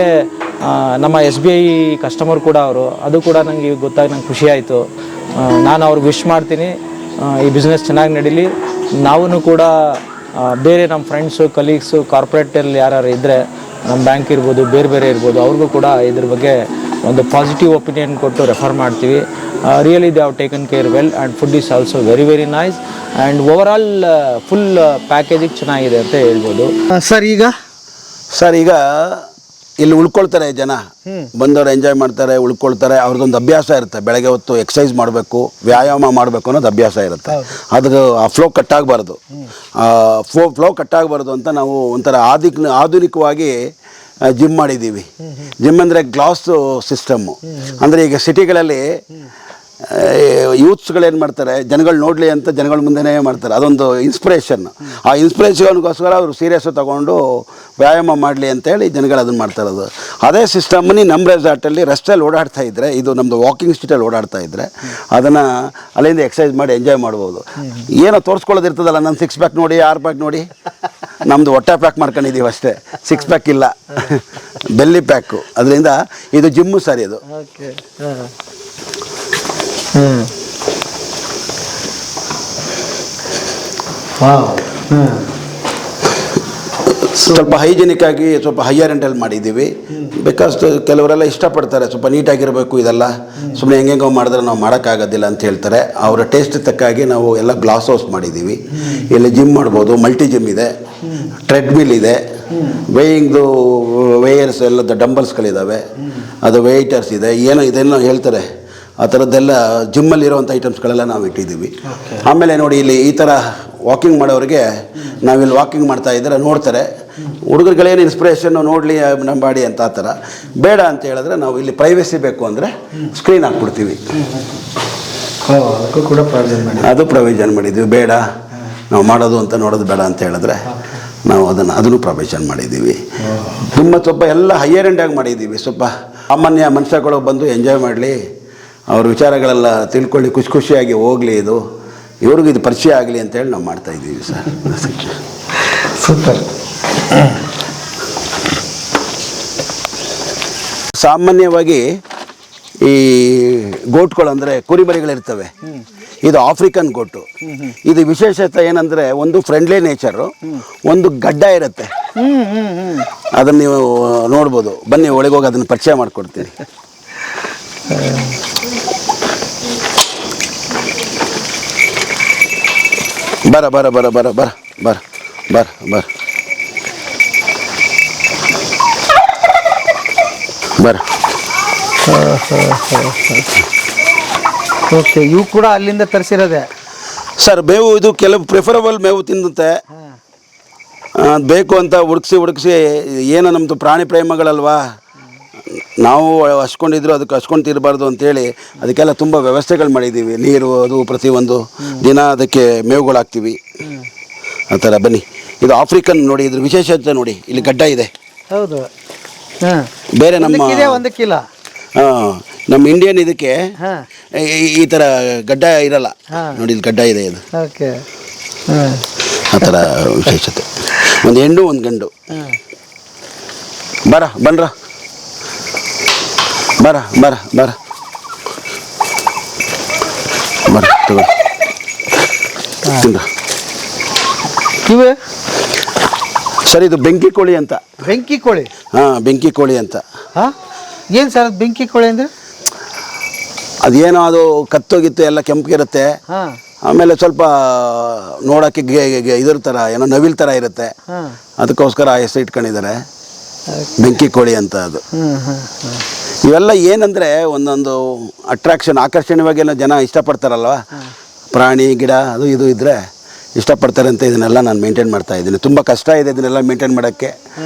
ನಮ್ಮ SBI customer ಕೂಡ ಅವರು, ಅದು ಕೂಡ ನನಗೆ ಗೊತ್ತಾಗಿ ನಂಗೆ ಖುಷಿ ಆಯಿತು. ನಾನು ಅವ್ರಿಗೆ ವಿಶ್ ಮಾಡ್ತೀನಿ ಈ ಬಿಸ್ನೆಸ್ ಚೆನ್ನಾಗಿ ನಡೀಲಿ. ನಾವೂ ಕೂಡ ಬೇರೆ ನಮ್ಮ ಫ್ರೆಂಡ್ಸು, ಕಲೀಗ್ಸು, ಕಾರ್ಪೊರೇಟಲ್ಲಿ ಯಾರು ಇದ್ದರೆ, ನಮ್ಮ ಬ್ಯಾಂಕ್ ಇರ್ಬೋದು, ಬೇರೆ ಇರ್ಬೋದು, ಅವ್ರಿಗೂ ಕೂಡ ಇದ್ರ ಬಗ್ಗೆ ಒಂದು ಪಾಸಿಟಿವ್ ಒಪಿನಿಯನ್ ಕೊಟ್ಟು ರೆಫರ್ ಮಾಡ್ತೀವಿ. Really they have taken care well and food is also very nice and overall full ಪ್ಯಾಕೇಜಿಗೆ ಚೆನ್ನಾಗಿದೆ ಅಂತ ಹೇಳ್ಬೋದು.
ಸರ್ ಈಗ
ಇಲ್ಲಿ ಉಳ್ಕೊಳ್ತಾರೆ ಜನ, ಬಂದವರು ಎಂಜಾಯ್ ಮಾಡ್ತಾರೆ, ಉಳ್ಕೊಳ್ತಾರೆ. ಅವ್ರದ್ದೊಂದು ಅಭ್ಯಾಸ ಇರುತ್ತೆ, ಬೆಳಗ್ಗೆ ಹೊತ್ತು ಎಕ್ಸಸೈಸ್ ಮಾಡಬೇಕು, ವ್ಯಾಯಾಮ ಮಾಡಬೇಕು ಅನ್ನೋದು ಅಭ್ಯಾಸ ಇರುತ್ತೆ. ಅದು ಆ ಫ್ಲೋ ಕಟ್ಟಾಗಬಾರ್ದು. ಫ್ಲೋ ಕಟ್ಟಾಗಬಾರ್ದು ಅಂತ ನಾವು ಒಂಥರ ಆಧುನಿಕವಾಗಿ ಜಿಮ್ ಮಾಡಿದ್ದೀವಿ. ಜಿಮ್ ಅಂದರೆ ಗ್ಲಾಸ್ ಸಿಸ್ಟಮ್ಮು. ಅಂದರೆ ಈಗ ಸಿಟಿಗಳಲ್ಲಿ ಯೂತ್ಸ್ಗಳೇನು ಮಾಡ್ತಾರೆ, ಜನಗಳು ನೋಡಲಿ ಅಂತ ಜನಗಳ ಮುಂದೆನೇ ಮಾಡ್ತಾರೆ. ಅದೊಂದು ಇನ್ಸ್ಪಿರೇಷನ್. ಆ ಇನ್ಸ್ಪಿರೇಷನ್ಗೋಸ್ಕರ ಅವರು ಸೀರಿಯಸ್ಸು ತಗೊಂಡು ವ್ಯಾಯಾಮ ಮಾಡಲಿ ಅಂತೇಳಿ ಜನಗಳು ಅದನ್ನು ಮಾಡ್ತಾ ಇರೋದು. ಅದೇ ಸಿಸ್ಟಮ್ನಿ ನಮ್ಮ ರೆಸಾರ್ಟಲ್ಲಿ ರಸ್ತೆಯಲ್ಲಿ ಓಡಾಡ್ತಾ ಇದ್ದರೆ, ಇದು ನಮ್ಮದು ವಾಕಿಂಗ್ ಸ್ಟ್ರೀಟಲ್ಲಿ ಓಡಾಡ್ತಾ ಇದ್ದರೆ ಅದನ್ನು ಅಲ್ಲಿಂದ ಎಕ್ಸಸೈಸ್ ಮಾಡಿ ಎಂಜಾಯ್ ಮಾಡ್ಬೋದು. ಏನೋ ತೋರಿಸ್ಕೊಳ್ಳೋದಿರ್ತದಲ್ಲ, ನನ್ನ 6 ಪ್ಯಾಕ್ ನೋಡಿ, 6 ಪ್ಯಾಕ್ ನೋಡಿ, ನಮ್ಮದು ಹೊಟ್ಟೆ ಪ್ಯಾಕ್ ಮಾಡ್ಕೊಂಡಿದ್ದೀವಿ ಅಷ್ಟೇ, 6 ಪ್ಯಾಕ್ ಇಲ್ಲ, ಬೆಲ್ಲಿ ಪ್ಯಾಕು. ಅದರಿಂದ ಇದು ಜಿಮ್ಮು ಸರ್. ಇದು
ಓಕೆ.
ಸ್ವಲ್ಪ ಹೈಜಿನಿಕ್ ಆಗಿ ಸ್ವಲ್ಪ ಹೈಯರ್ ಎಂಡಲ್ಲಿ ಮಾಡಿದ್ದೀವಿ. ಬಿಕಾಸ್ ಕೆಲವರೆಲ್ಲ ಇಷ್ಟಪಡ್ತಾರೆ ಸ್ವಲ್ಪ ನೀಟಾಗಿರಬೇಕು, ಇದೆಲ್ಲ ಸುಮ್ಮನೆ ಹೆಂಗೆಂಗೋ ಮಾಡಿದ್ರೆ ನಾವು ಮಾಡೋಕ್ಕಾಗೋದಿಲ್ಲ ಅಂತ ಹೇಳ್ತಾರೆ. ಅವರ ಟೇಸ್ಟ್ ತಕ್ಕಾಗಿ ನಾವು ಎಲ್ಲ ಗ್ಲಾಸ್ ಹೌಸ್ ಮಾಡಿದ್ದೀವಿ. ಇಲ್ಲಿ ಜಿಮ್ ಮಾಡ್ಬೋದು, ಮಲ್ಟಿ ಜಿಮ್ ಇದೆ, ಟ್ರೆಡ್ಮಿಲ್ ಇದೆ, ವೇಯಿಂಗ್ದು ವೇಯರ್ಸ್ ಎಲ್ಲ ಡಂಬಲ್ಸ್ಗಳಿದ್ದಾವೆ, ಅದು ವೇಯ್ಟರ್ಸ್ ಇದೆ, ಏನೋ ಇದೆಲ್ಲ ಹೇಳ್ತಾರೆ ಆ ಥರದ್ದೆಲ್ಲ ಜಿಮ್ಮಲ್ಲಿರೋವಂಥ ಐಟಮ್ಸ್ಗಳೆಲ್ಲ ನಾವು ಇಟ್ಟಿದ್ದೀವಿ. ಆಮೇಲೆ ನೋಡಿ ಇಲ್ಲಿ ಈ ಥರ ವಾಕಿಂಗ್ ಮಾಡೋರಿಗೆ ನಾವಿಲ್ಲಿ ವಾಕಿಂಗ್ ಮಾಡ್ತಾ ಇದ್ದರೆ ನೋಡ್ತಾರೆ, ಹುಡುಗರುಗಳೇನು ಇನ್ಸ್ಪಿರೇಷನ್ನು ನೋಡಲಿ ನಮ್ಮ ಬಾಡಿ ಅಂತ. ಆ ಥರ ಬೇಡ ಅಂತ ಹೇಳಿದ್ರೆ ನಾವು ಇಲ್ಲಿ ಪ್ರೈವೇಸಿ ಬೇಕು ಅಂದರೆ ಸ್ಕ್ರೀನ್ ಹಾಕ್ಬಿಡ್ತೀವಿ.
ಅದಕ್ಕೂ ಕೂಡ ಪ್ರಾವಿಷನ್ ಮಾಡಿ,
ಅದು ಪ್ರೊವಿಷನ್ ಮಾಡಿದ್ದೀವಿ. ಬೇಡ ನಾವು ಮಾಡೋದು ಅಂತ ನೋಡೋದು ಬೇಡ ಅಂತ ಹೇಳಿದ್ರೆ ನಾವು ಅದನ್ನು ಪ್ರೊವಿಷನ್ ಮಾಡಿದ್ದೀವಿ. ತುಂಬ ಸ್ವಲ್ಪ ಎಲ್ಲ ಹೈಯರ್ ಎಂಡಾಗಿ ಮಾಡಿದ್ದೀವಿ. ಸ್ವಲ್ಪ ಸಾಮಾನ್ಯ ಮನುಷ್ಯಗಳು ಬಂದು ಎಂಜಾಯ್ ಮಾಡಲಿ, ಅವ್ರ ವಿಚಾರಗಳೆಲ್ಲ ತಿಳ್ಕೊಳ್ಳಿ, ಖುಷಿಯಾಗಿ ಹೋಗಲಿ, ಇವ್ರಿಗೂ ಇದು ಪರಿಚಯ ಆಗಲಿ ಅಂತೇಳಿ ನಾವು ಮಾಡ್ತಾಯಿದ್ದೀವಿ ಸರ್.
ಸೂಪರ್.
ಸಾಮಾನ್ಯವಾಗಿ ಈ ಗೋಟ್ಗಳು ಅಂದರೆ ಕುರಿಮರಿಗಳಿರ್ತವೆ, ಇದು ಆಫ್ರಿಕನ್ ಗೋಟು. ಇದು ವಿಶೇಷತೆ ಏನಂದರೆ ಒಂದು ಫ್ರೆಂಡ್ಲಿ ನೇಚರು, ಒಂದು ಗಡ್ಡ ಇರುತ್ತೆ, ಅದನ್ನು ನೀವು ನೋಡ್ಬೋದು. ಬನ್ನಿ ಒಳಗೆ ಹೋಗಿ ಅದನ್ನು ಪರಿಚಯ ಮಾಡಿಕೊಡ್ತೀನಿ. ಬರ ಬರ ಬರ ಬರ ಬರ ಬರ ಬರ ಬರ ಬರ.
ಓಕೆ, ಇವು ಕೂಡ ಅಲ್ಲಿಂದ ತರಿಸಿರೋದೆ
ಸರ್. ಮೇವು ಇದು ಕೆಲವು ಪ್ರಿಫರಬಲ್ ಮೇವು ತಿನ್ನುತ್ತೆ, ಬೇಕು ಅಂತ ಹುಡುಕ್ಸಿ ಏನೋ ನಮ್ಮದು ಪ್ರಾಣಿ ಪ್ರೇಮಗಳಲ್ವಾ, ನಾವು ಹಚ್ಕೊಂಡಿದ್ರು ಅದಕ್ಕೆ ಹಚ್ಕೊಂಡು ತಿರಬಾರ್ದು ಅಂತೇಳಿ ಅದಕ್ಕೆಲ್ಲ ತುಂಬ ವ್ಯವಸ್ಥೆಗಳು ಮಾಡಿದ್ದೀವಿ. ನೀರು ಅದು ಪ್ರತಿಯೊಂದು ದಿನ ಅದಕ್ಕೆ ಮೇವುಗಳು ಹಾಕ್ತೀವಿ ಆ ಥರ. ಬನ್ನಿ, ಇದು ಆಫ್ರಿಕನ್ ನೋಡಿ, ಇದ್ರ ವಿಶೇಷತೆ ನೋಡಿ, ಇಲ್ಲಿ ಗಡ್ಡ ಇದೆ.
ಹೌದು.
ಬೇರೆ ನಮ್ಮ
ಒಂದು ಕಿಲೋ
ನಮ್ಮ ಇಂಡಿಯನ್ ಇದಕ್ಕೆ ಈ ಥರ ಗಡ್ಡ ಇರಲ್ಲ ನೋಡಿ, ಇಲ್ಲಿ ಗಡ್ಡ ಇದೆ. ಇದು
ಓಕೆ,
ಆ ಥರ ವಿಶೇಷತೆ. ಒಂದು ಹೆಣ್ಣು ಒಂದು ಗಂಡು. ಬನ್ರ ಬರ ಬರ ಬರ ಬರ ತಗೋ ತಿನ್ರ.
ಇವೆ
ಸರ್ ಇದು ಬೆಂಕಿ ಕೋಳಿ ಅಂತ.
ಬೆಂಕಿ ಕೋಳಿ?
ಹಾಂ, ಬೆಂಕಿ ಕೋಳಿ ಅಂತ.
ಹಾಂ, ಏನು ಸರ್ ಅದು ಬೆಂಕಿ ಕೋಳಿ ಅಂದರೆ?
ಅದೇನೋ ಅದು ಕತ್ತೋಗಿತ್ತು, ಎಲ್ಲ ಕೆಂಪಗಿರುತ್ತೆ.
ಹಾಂ,
ಆಮೇಲೆ ಸ್ವಲ್ಪ ನೋಡೋಕ್ಕೆ ಇದ್ರ ಥರ ಏನೋ ನವಿಲ್ ಥರ ಇರುತ್ತೆ, ಅದಕ್ಕೋಸ್ಕರ ಆ ಹೆಸರು ಇಟ್ಕೊಂಡಿದ್ದಾರೆ ಬೆಂಕಿ ಕೋಳಿ ಅಂತ. ಅದು ಇವೆಲ್ಲ ಏನಂದರೆ ಒಂದೊಂದು ಅಟ್ರಾಕ್ಷನ್, ಆಕರ್ಷಣೀಯವಾಗೆಲ್ಲ ಜನ ಇಷ್ಟಪಡ್ತಾರಲ್ವ, ಪ್ರಾಣಿ ಗಿಡ ಅದು ಇದು ಇದ್ದರೆ ಇಷ್ಟಪಡ್ತಾರೆ ಅಂತ ಇದನ್ನೆಲ್ಲ ನಾನು ಮೇಂಟೈನ್ ಮಾಡ್ತಾ ಇದ್ದೀನಿ. ತುಂಬ ಕಷ್ಟ ಇದೆ ಇದನ್ನೆಲ್ಲ ಮೇಂಟೈನ್ ಮಾಡೋಕ್ಕೆ,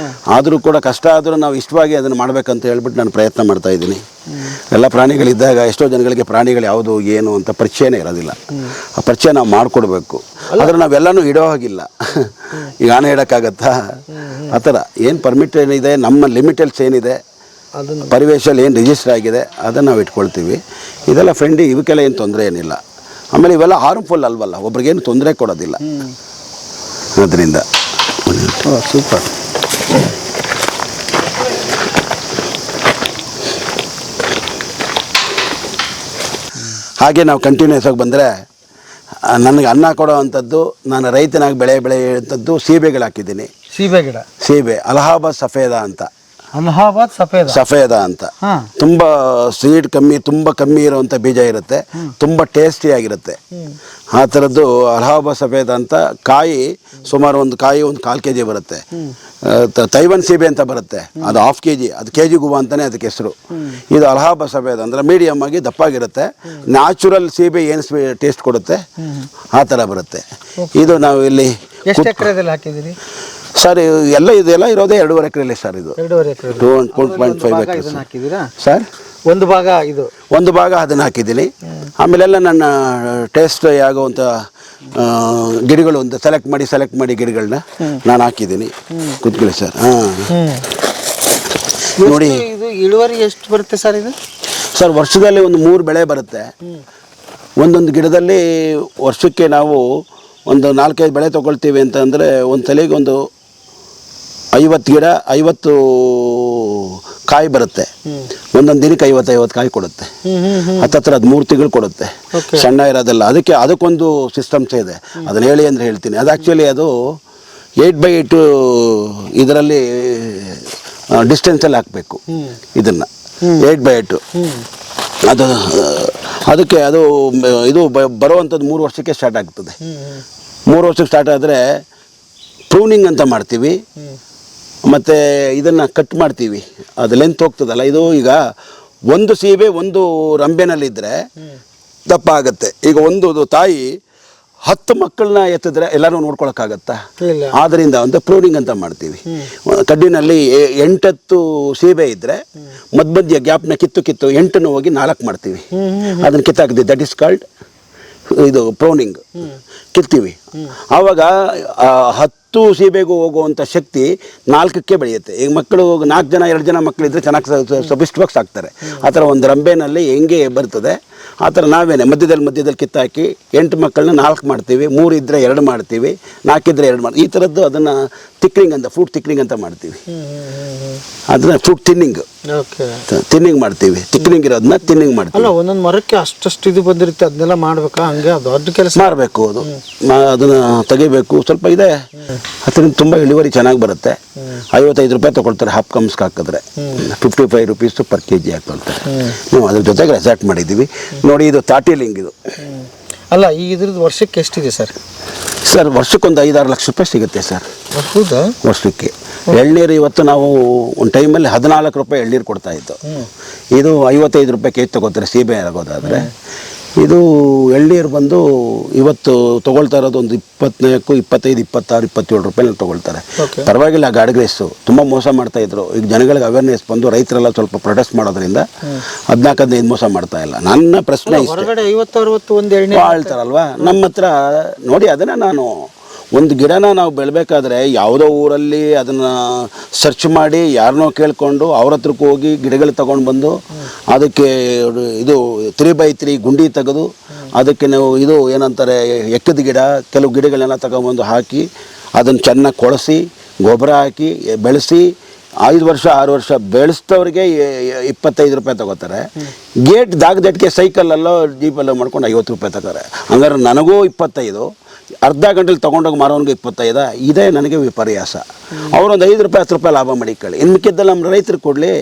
ಆದರೂ ಕೂಡ ಕಷ್ಟ ಆದರೂ ನಾವು ಇಷ್ಟವಾಗಿ ಅದನ್ನು ಮಾಡಬೇಕಂತ ಹೇಳ್ಬಿಟ್ಟು ನಾನು ಪ್ರಯತ್ನ ಮಾಡ್ತಾ ಇದ್ದೀನಿ. ಎಲ್ಲ ಪ್ರಾಣಿಗಳಿದ್ದಾಗ ಎಷ್ಟೋ ಜನಗಳಿಗೆ ಪ್ರಾಣಿಗಳು ಯಾವುದು ಏನು ಅಂತ ಪರಿಚಯನೇ ಇರೋದಿಲ್ಲ. ಆ ಪರಿಚಯ ನಾವು ಮಾಡಿಕೊಡ್ಬೇಕು. ಆದರೆ ನಾವೆಲ್ಲನೂ ಇಡೋ ಹಾಗಿಲ್ಲ. ಈಗ ಆನೆ ಇಡೋಕ್ಕಾಗತ್ತಾ? ಆ ಥರ ಏನು ಪರ್ಮಿಟ್ ಏನಿದೆ, ನಮ್ಮ ಲಿಮಿಟಲ್ಸ್ ಏನಿದೆ, ಪರಿವೇಶಲ್ಲಿ ಏನು ರಿಜಿಸ್ಟರ್ ಆಗಿದೆ ಅದನ್ನು ನಾವು ಇಟ್ಕೊಳ್ತೀವಿ. ಇದೆಲ್ಲ ಫ್ರೆಂಡಿ, ಇವಕ್ಕೆಲ್ಲ ಏನು ತೊಂದರೆ ಏನಿಲ್ಲ. ಆಮೇಲೆ ಇವೆಲ್ಲ ಹಾರ್ಮ್ಫುಲ್ ಅಲ್ವಲ್ಲ, ಒಬ್ರಿಗೇನು ತೊಂದರೆ ಕೊಡೋದಿಲ್ಲ. ಅದರಿಂದ
ಸೂಪರ್.
ಹಾಗೆ ನಾವು ಕಂಟಿನ್ಯೂಸ್ ಆಗಿ ಬಂದರೆ ನನಗೆ ಅನ್ನ ಕೊಡೋ ಅಂಥದ್ದು, ನಾನು ರೈತನಾಗಿ ಬೆಳೆಯುವಂಥದ್ದು ಸೀಬೆಗಳು ಹಾಕಿದ್ದೀನಿ.
ಸೀಬೆ ಗಿಡ?
ಸೀಬೆ ಅಲಹಾಬಾದ್ ಸಫೇದ ಅಂತ.
ಅಲಹಾಬಾದ್
ಸಫೇದ ಅಂತ ತುಂಬ ಸೀಡ್ ಕಮ್ಮಿ, ತುಂಬ ಕಮ್ಮಿ ಇರುವಂಥ ಬೀಜ ಇರುತ್ತೆ, ತುಂಬ ಟೇಸ್ಟಿಯಾಗಿರುತ್ತೆ. ಆ ಥರದ್ದು ಅಲಹಾಬಾದ್ ಸಫೇದ ಅಂತ. ಕಾಯಿ ಸುಮಾರು ಒಂದು 1/4 kg ಬರುತ್ತೆ. ತೈವನ್ ಸೀಬೆ ಅಂತ ಬರುತ್ತೆ, ಅದು 1/2 kg, ಅದು KG ಹೂವು ಅಂತಲೇ ಅದಕ್ಕೆ ಹೆಸರು. ಇದು ಅಲಹಾಬಾದ್ ಸಫೇದ ಅಂದರೆ ಮೀಡಿಯಮ್ ಆಗಿ ದಪ್ಪಾಗಿರುತ್ತೆ. ನ್ಯಾಚುರಲ್ ಸೀಬೆ ಏನು ಟೇಸ್ಟ್ ಕೊಡುತ್ತೆ ಆ ಥರ ಬರುತ್ತೆ. ಇದು ನಾವು ಇಲ್ಲಿ
ಎಷ್ಟು ಎಕರೆದಲ್ಲಿ ಹಾಕಿದ್ದೀರಿ
ಸರ್? ಇದೆಲ್ಲ ಇರೋದೇ 2.5 ಎಕರೆಯಲ್ಲಿ ಸರ್. ಇದು
2.5 ಎಕರೆ,
2.5 ಎಕರೆ
ಹಾಕಿದ್ದೀರಾ
ಸರ್?
ಒಂದು ಭಾಗ ಇದು, ಒಂದು
ಭಾಗ ಅದನ್ನು ಹಾಕಿದ್ದೀನಿ. ಆಮೇಲೆಲ್ಲ ನನ್ನ ಟೇಸ್ಟ್ ಆಗುವಂಥ ಗಿಡಗಳು ಒಂದು ಸೆಲೆಕ್ಟ್ ಮಾಡಿ ಗಿಡಗಳನ್ನ ನಾನು ಹಾಕಿದ್ದೀನಿ. ಕೂತ್ಕೊಳ್ಳಿ ಸರ್. ನೋಡಿ,
ಇದು ಇಳುವರಿ ಎಷ್ಟು ಬರುತ್ತೆ ಸರ್ ಇದು?
ಸರ್ ವರ್ಷದಲ್ಲಿ ಒಂದು 3 ಬೆಳೆ ಬರುತ್ತೆ. ಒಂದೊಂದು ಗಿಡದಲ್ಲಿ ವರ್ಷಕ್ಕೆ ನಾವು ಒಂದು 4-5 ಬೆಳೆ ತೊಗೊಳ್ತೀವಿ ಅಂತಂದರೆ ಒಂದು ತಲೆಗೆ ಒಂದು 50 ಗಿಡ 50 ಕಾಯಿ ಬರುತ್ತೆ. ಒಂದೊಂದು ದಿನಕ್ಕೆ 50 ಕಾಯಿ ಕೊಡುತ್ತೆ. ಹತ್ತತ್ರ 13 ತಿಂಗಳು ಕೊಡುತ್ತೆ. ಸಣ್ಣ ಇರೋದಲ್ಲ, ಅದಕ್ಕೊಂದು ಸಿಸ್ಟಮ್ಸ್ ಇದೆ. ಅದನ್ನ ಹೇಳಿ ಅಂದರೆ ಹೇಳ್ತೀನಿ. ಅದು ಆ್ಯಕ್ಚುಲಿ ಅದು 8x8 ಇದರಲ್ಲಿ ಡಿಸ್ಟೆನ್ಸಲ್ಲಿ ಹಾಕಬೇಕು ಇದನ್ನು. 8x8 ಅದಕ್ಕೆ ಇದು ಬರುವಂಥದ್ದು 3 ವರ್ಷಕ್ಕೆ ಸ್ಟಾರ್ಟ್ ಆಗ್ತದೆ. 3 ವರ್ಷಕ್ಕೆ ಸ್ಟಾರ್ಟ್ ಆದರೆ ಪ್ರೂನಿಂಗ್ ಅಂತ ಮಾಡ್ತೀವಿ, ಮತ್ತು ಇದನ್ನು ಕಟ್ ಮಾಡ್ತೀವಿ. ಅದು ಲೆಂತ್ ಹೋಗ್ತದಲ್ಲ. ಇದು ಈಗ ಒಂದು ಸೀಬೆ ಒಂದು ರಂಬೆನಲ್ಲಿದ್ದರೆ ದಪ್ಪ ಆಗುತ್ತೆ. ಈಗ ಒಂದು ತಾಯಿ 10 ಮಕ್ಕಳನ್ನ ಎತ್ತಿದ್ರೆ ಎಲ್ಲರೂ ನೋಡ್ಕೊಳಕ್ಕಾಗತ್ತಾ? ಆದ್ದರಿಂದ ಒಂದು ಪ್ರೂನಿಂಗ್ ಅಂತ ಮಾಡ್ತೀವಿ. ಕಡ್ಡಿನಲ್ಲಿ 8-10 ಸೀಬೆ ಇದ್ದರೆ ಮಧ್ಯ ಗ್ಯಾಪ್ನ ಕಿತ್ತು 8 ಹೋಗಿ 4 ಮಾಡ್ತೀವಿ. ಅದನ್ನು ಕಿತ್ತಾಕ್ತೀವಿ. ದಟ್ ಈಸ್ ಕಾಲ್ಡ್ ಇದು ಪ್ರೂನಿಂಗ್. ಕಿತ್ತೀವಿ. ಆವಾಗ 10 ಸೀಬೆಗೂ ಹೋಗುವಂಥ ಶಕ್ತಿ 4ಕ್ಕೆ ಬೆಳೆಯುತ್ತೆ. ಈಗ ಮಕ್ಕಳು 4 ಜನ 2 ಜನ ಮಕ್ಕಳಿದ್ರೆ ಚೆನ್ನಾಗಿ ಸಬಿಷ್ಟವಾಗಿ ಸಾಕ್ತಾರೆ. ಆ ಥರ ಒಂದು ರಂಬೆನಲ್ಲಿ ಹೆಂಗೆ ಬರ್ತದೆ ಆ ಥರ ನಾವೇನೆ ಮಧ್ಯದಲ್ಲಿ ಕಿತ್ತಾಕಿ 8 ಮಕ್ಕಳನ್ನ 4 ಮಾಡ್ತೀವಿ. 3 ಇದ್ದರೆ 2 ಮಾಡ್ತೀವಿ. 4 ಇದ್ದರೆ 2 ಮಾಡ್ತೀವಿ. ಈ ಥರದ್ದು ಅದನ್ನು ತಿಕ್ನಿಂಗ್ ಅಂತ, ಫ್ರೂಟ್ ತಿಕ್ನಿಂಗ್ ಅಂತ ಮಾಡ್ತೀವಿ. ಅದನ್ನ ಫ್ರೂಟ್ ತಿನ್ನಿಂಗ್ ಮಾಡ್ತೀವಿ. ತಿಕ್ನಿಂಗ್ ಇರೋದನ್ನ ತಿನ್ನಿಂಗ್ ಮಾಡ್ತೀವಿ.
ಅಲ್ಲ, ಒಂದೊಂದು ಮರಕ್ಕೆ ಅಷ್ಟು ಇದು ಬಂದಿರುತ್ತೆ, ಅದನ್ನೆಲ್ಲ ಮಾಡ್ಬೇಕಾ? ಹಂಗೆ ಅದು ದೊಡ್ಡ ಕೆಲಸ
ಮಾಡಬೇಕು. ಅದನ್ನು ತೆಗಿಬೇಕು. ಸ್ವಲ್ಪ ಇದೆ, ಅದರಿಂದ ತುಂಬ ಇಳುವರಿ ಚೆನ್ನಾಗಿ ಬರುತ್ತೆ. 55 ರೂಪಾಯಿ ತೊಗೊಳ್ತಾರೆ ಹಾಫ್ ಕಮ್ಸ್ಗೆ ಹಾಕಿದ್ರೆ. 55 ರೂಪೀಸು ಪರ್ kg ಹಾಕೊಳ್ತಾರೆ. ನಾವು ಅದ್ರ ಜೊತೆಗೆ ರೆಸಾರ್ಟ್ ಮಾಡಿದ್ದೀವಿ ನೋಡಿ. ಇದು ತಾಟಿಲಿಂಗ್ ಇದು.
ಅಲ್ಲ, ಈ ಇದ್ರದ್ದು ವರ್ಷಕ್ಕೆ ಎಷ್ಟಿದೆ ಸರ್?
ಸರ್ ವರ್ಷಕ್ಕೊಂದು 5-6 ಲಕ್ಷ ರೂಪಾಯಿ ಸಿಗುತ್ತೆ ಸರ್.
ಹೌದಾ?
ವರ್ಷಕ್ಕೆ. ಎಳ್ನೀರು ಇವತ್ತು ನಾವು ಒಂದು ಟೈಮಲ್ಲಿ 14 ರೂಪಾಯಿ ಎಳ್ನೀರು ಕೊಡ್ತಾ ಇತ್ತು. ಇದು 55 ರೂಪಾಯಿ kg ತೊಗೋತಾರೆ ಸೀಬೆ ಆಗೋದಾದರೆ. ಇದು ಎಳ್ನೀರು ಬಂದು ಇವತ್ತು ತೊಗೊಳ್ತಾ ಇರೋದು ಒಂದು 24, 25, 26, 27 ರೂಪಾಯಿನಲ್ಲಿ ತೊಗೊಳ್ತಾರೆ. ಪರವಾಗಿಲ್ಲ. ಗಾಡಿಗ್ರೇಸು ತುಂಬ ಮೋಸ ಮಾಡ್ತಾಯಿದ್ರು. ಈಗ ಜನಗಳಿಗೆ ಅವೇರ್ನೆಸ್ ಬಂದು ರೈತರೆಲ್ಲ ಸ್ವಲ್ಪ ಪ್ರೊಟೆಸ್ಟ್ ಮಾಡೋದ್ರಿಂದ 14-15 ಮೋಸ ಮಾಡ್ತಾ ಇಲ್ಲ. ನನ್ನ ಪ್ರಶ್ನೆ
ಹೊರಗಡೆ 50-60 ಒಂದು ಎಣ್ಣೆ
ಹೇಳ್ತಾರಲ್ವಾ, ನಮ್ಮ ಹತ್ರ ನೋಡಿ. ಅದನ್ನು ನಾನು ಒಂದು ಗಿಡನ ನಾವು ಬೆಳಬೇಕಾದ್ರೆ ಯಾವುದೋ ಊರಲ್ಲಿ ಅದನ್ನು ಸರ್ಚ್ ಮಾಡಿ ಯಾರನ್ನೋ ಕೇಳಿಕೊಂಡು ಅವ್ರ ಹತ್ರಕ್ಕೆ ಹೋಗಿ ಗಿಡಗಳು ತೊಗೊಂಡು ಬಂದು ಅದಕ್ಕೆ ಇದು 3x3 ಗುಂಡಿ ತೆಗೆದು ಅದಕ್ಕೆ ನಾವು ಇದು ಏನಂತಾರೆ ಎಕ್ಕದ ಗಿಡ, ಕೆಲವು ಗಿಡಗಳನ್ನೆಲ್ಲ ತಗೊಂಬಂದು ಹಾಕಿ ಅದನ್ನು ಚೆನ್ನಾಗಿ ಕೊಳೆಸಿ ಗೊಬ್ಬರ ಹಾಕಿ ಬೆಳೆಸಿ 5 ವರ್ಷ 6 ವರ್ಷ ಬೆಳೆಸಿದವ್ರಿಗೆ 25 ರೂಪಾಯಿ ತಗೋತಾರೆ. ಗೇಟ್ ದಾಗದಟ್ಟಿಗೆ ಸೈಕಲಲ್ಲೋ ಜೀಪಲ್ಲೋ ಮಾಡ್ಕೊಂಡು 50 ರೂಪಾಯಿ ತಗೋತಾರೆ. ಹಂಗಾರೆ ನನಗೂ 25, ಅರ್ಧ ಗಂಟೆಲಿ ತೊಗೊಂಡೋಗಿ ಮಾರೋನ್ಗೆ 25. ಇದೇ ನನಗೆ ವಿಪರ್ಯಾಸ. ಅವರೊಂದು 5 ರೂಪಾಯಿ 10 ರೂಪಾಯಿ ಲಾಭ ಮಾಡಿಕೊಳ್ಳಿ. ಇನ್ನು ಮಿಕ್ಕಿದ್ದಲ್ಲ ನಮ್ಮ ರೈತರಿಗೆ ಕೊಡಲಿ,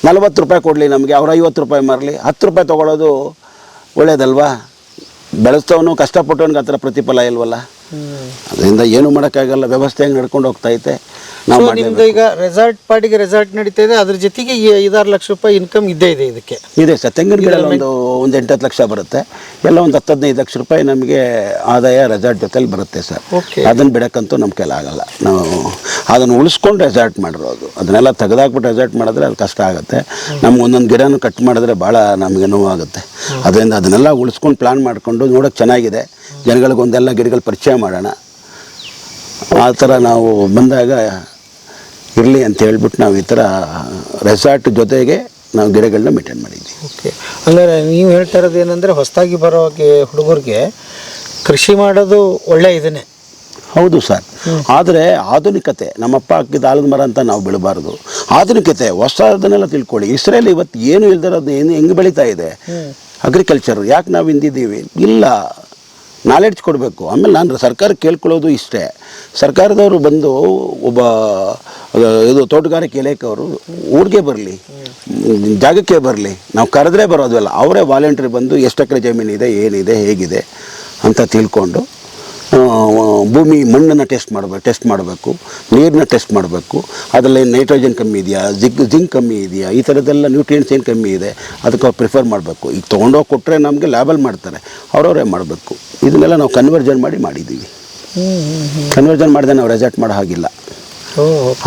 40 ರೂಪಾಯಿ ಕೊಡಲಿ ನಮಗೆ. ಅವ್ರು 50 ರೂಪಾಯಿ ಮಾರಲಿ. 10 ರೂಪಾಯಿ ತೊಗೊಳೋದು ಒಳ್ಳೇದಲ್ವಾ? ಬೆಳೆಸ್ತವನು ಕಷ್ಟಪಟ್ಟವನಿಗೆ ಆ ಥರ ಪ್ರತಿಫಲ ಇಲ್ವಲ್ಲ. ಅದರಿಂದ ಏನು ಮಾಡೋಕ್ಕಾಗಲ್ಲ. ವ್ಯವಸ್ಥೆ ಹೆಂಗೆ ನಡ್ಕೊಂಡು ಹೋಗ್ತೈತೆ. ನಾವು
ನಿಮ್ದು ಈಗ ರೆಸಾರ್ಟ್ ಪಾರ್ಟಿಗೆ ರೆಸಾರ್ಟ್ ನಡೀತಾ ಇದೆ, ಅದ್ರ ಜೊತೆಗೆ 5-6 ಲಕ್ಷ ರೂಪಾಯಿ ಇನ್ಕಮ್ ಇದ್ದೇ ಇದೆ ಇದಕ್ಕೆ.
ಇದೆ ಸರ್. ತೆಂಗಿನ ಗಿಡ ಒಂದು 8-10 ಲಕ್ಷ ಬರುತ್ತೆ. ಎಲ್ಲ ಒಂದು 10-15 ಲಕ್ಷ ರೂಪಾಯಿ ನಮಗೆ ಆದಾಯ ರೆಸಾರ್ಟ್ ಜೊತೆಲಿ ಬರುತ್ತೆ ಸರ್. ಅದನ್ನು ಬಿಡೋಕ್ಕಂತೂ ನಮ್ಮ ಕೈಲಿ ಆಗಲ್ಲ. ನಾವು ಅದನ್ನು ಉಳಿಸ್ಕೊಂಡು ರೆಸಾರ್ಟ್ ಮಾಡಿರೋದು. ಅದನ್ನೆಲ್ಲ ತೆಗೆದಾಕ್ಬಿಟ್ಟು ರೆಸಾರ್ಟ್ ಮಾಡಿದ್ರೆ ಅದು ಕಷ್ಟ ಆಗುತ್ತೆ. ನಮ್ಗೆ ಒಂದೊಂದು ಗಿಡನೂ ಕಟ್ ಮಾಡಿದ್ರೆ ಭಾಳ ನಮಗೆ ನೋವಾಗುತ್ತೆ. ಅದರಿಂದ ಅದನ್ನೆಲ್ಲ ಉಳಿಸ್ಕೊಂಡು ಪ್ಲ್ಯಾನ್ ಮಾಡಿಕೊಂಡು ನೋಡೋಕ್ಕೆ ಚೆನ್ನಾಗಿದೆ. ಜನಗಳಿಗೊಂದೆಲ್ಲ ಗಿಡಗಳು ಪರಿಚಯ ಮಾಡೋಣ. ಆ ಥರ ನಾವು ಬಂದಾಗ ಇರಲಿ ಅಂತ ಹೇಳ್ಬಿಟ್ಟು ನಾವು ಈ ಥರ ರೆಸಾರ್ಟ್ ಜೊತೆಗೆ ನಾವು ಗಿಡಗಳನ್ನ ಮೇಂಟೈನ್ ಮಾಡಿದ್ದೀವಿ.
ಓಕೆ. ಅಂದರೆ ನೀವು ಹೇಳ್ತಾ ಇರೋದು ಏನಂದರೆ ಹೊಸದಾಗಿ ಬರೋಕ್ಕೆ ಹುಡುಗರಿಗೆ ಕೃಷಿ ಮಾಡೋದು ಒಳ್ಳೆ ಇದನ್ನೇ.
ಹೌದು ಸರ್. ಆದರೆ ಆಧುನಿಕತೆ, ನಮ್ಮಪ್ಪ ಹಾಕಿದ ಆಲದ ಮರ ಅಂತ ನಾವು ಬೆಳಬಾರ್ದು. ಆಧುನಿಕತೆ ಹೊಸದನ್ನೆಲ್ಲ ತಿಳ್ಕೊಳ್ಳಿ. ಇಸ್ರೇಲ್ ಇವತ್ತು ಏನು ಇಲ್ದಿರೋದು ಹೆಂಗೆ ಬೆಳೀತಾ ಇದೆ ಅಗ್ರಿಕಲ್ಚರ್. ಯಾಕೆ ನಾವು ಹಿಂದಿದ್ದೀವಿ? ಇಲ್ಲ, ನಾಲೆಡ್ಜ್ ಕೊಡಬೇಕು. ಆಮೇಲೆ ನಾನು ಸರ್ಕಾರ ಕೇಳ್ಕೊಳ್ಳೋದು ಇಷ್ಟೇ, ಸರ್ಕಾರದವರು ಬಂದು ಒಬ್ಬ ಇದು ತೋಟಗಾರಿಕೆ ಇಲಾಖೆಯವರು ಊರಿಗೆ ಬರಲಿ, ಜಾಗಕ್ಕೆ ಬರಲಿ. ನಾವು ಕರೆದ್ರೆ ಬರೋದಲ್ಲ, ಅವರೇ ವಾಲಂಟ್ರಿ ಬಂದು ಎಷ್ಟು ಎಕರೆ ಜಮೀನಿದೆ, ಏನಿದೆ, ಹೇಗಿದೆ ಅಂತ ತಿಳ್ಕೊಂಡು ಭೂಮಿ ಮಣ್ಣನ್ನು ಟೆಸ್ಟ್ ಮಾಡಬೇಕು, ನೀರನ್ನ ಟೆಸ್ಟ್ ಮಾಡಬೇಕು. ಅದರಲ್ಲಿ ನೈಟ್ರೋಜನ್ ಕಮ್ಮಿ ಇದೆಯಾ, ಜಿಂಕ್ ಕಮ್ಮಿ ಇದೆಯಾ, ಈ ಥರದ್ದೆಲ್ಲ ನ್ಯೂಟ್ರಿಯೆಂಟ್ಸ್ ಏನು ಕಮ್ಮಿ ಇದೆ ಅದಕ್ಕೆ ಅವ್ರು ಪ್ರಿಫರ್ ಮಾಡಬೇಕು. ಈಗ ತೊಗೊಂಡೋಗಿ ಕೊಟ್ಟರೆ ನಮಗೆ ಲ್ಯಾಬಲ್ ಮಾಡ್ತಾರೆ, ಅವರವರೇ ಮಾಡಬೇಕು. ಇದನ್ನೆಲ್ಲ ನಾವು ಕನ್ವರ್ಜನ್ ಮಾಡಿದ್ದೀವಿ. ಕನ್ವರ್ಜನ್ ಮಾಡಿದೆ ನಾವು ರೆಸಾರ್ಟ್ ಮಾಡೋ ಹಾಗಿಲ್ಲ.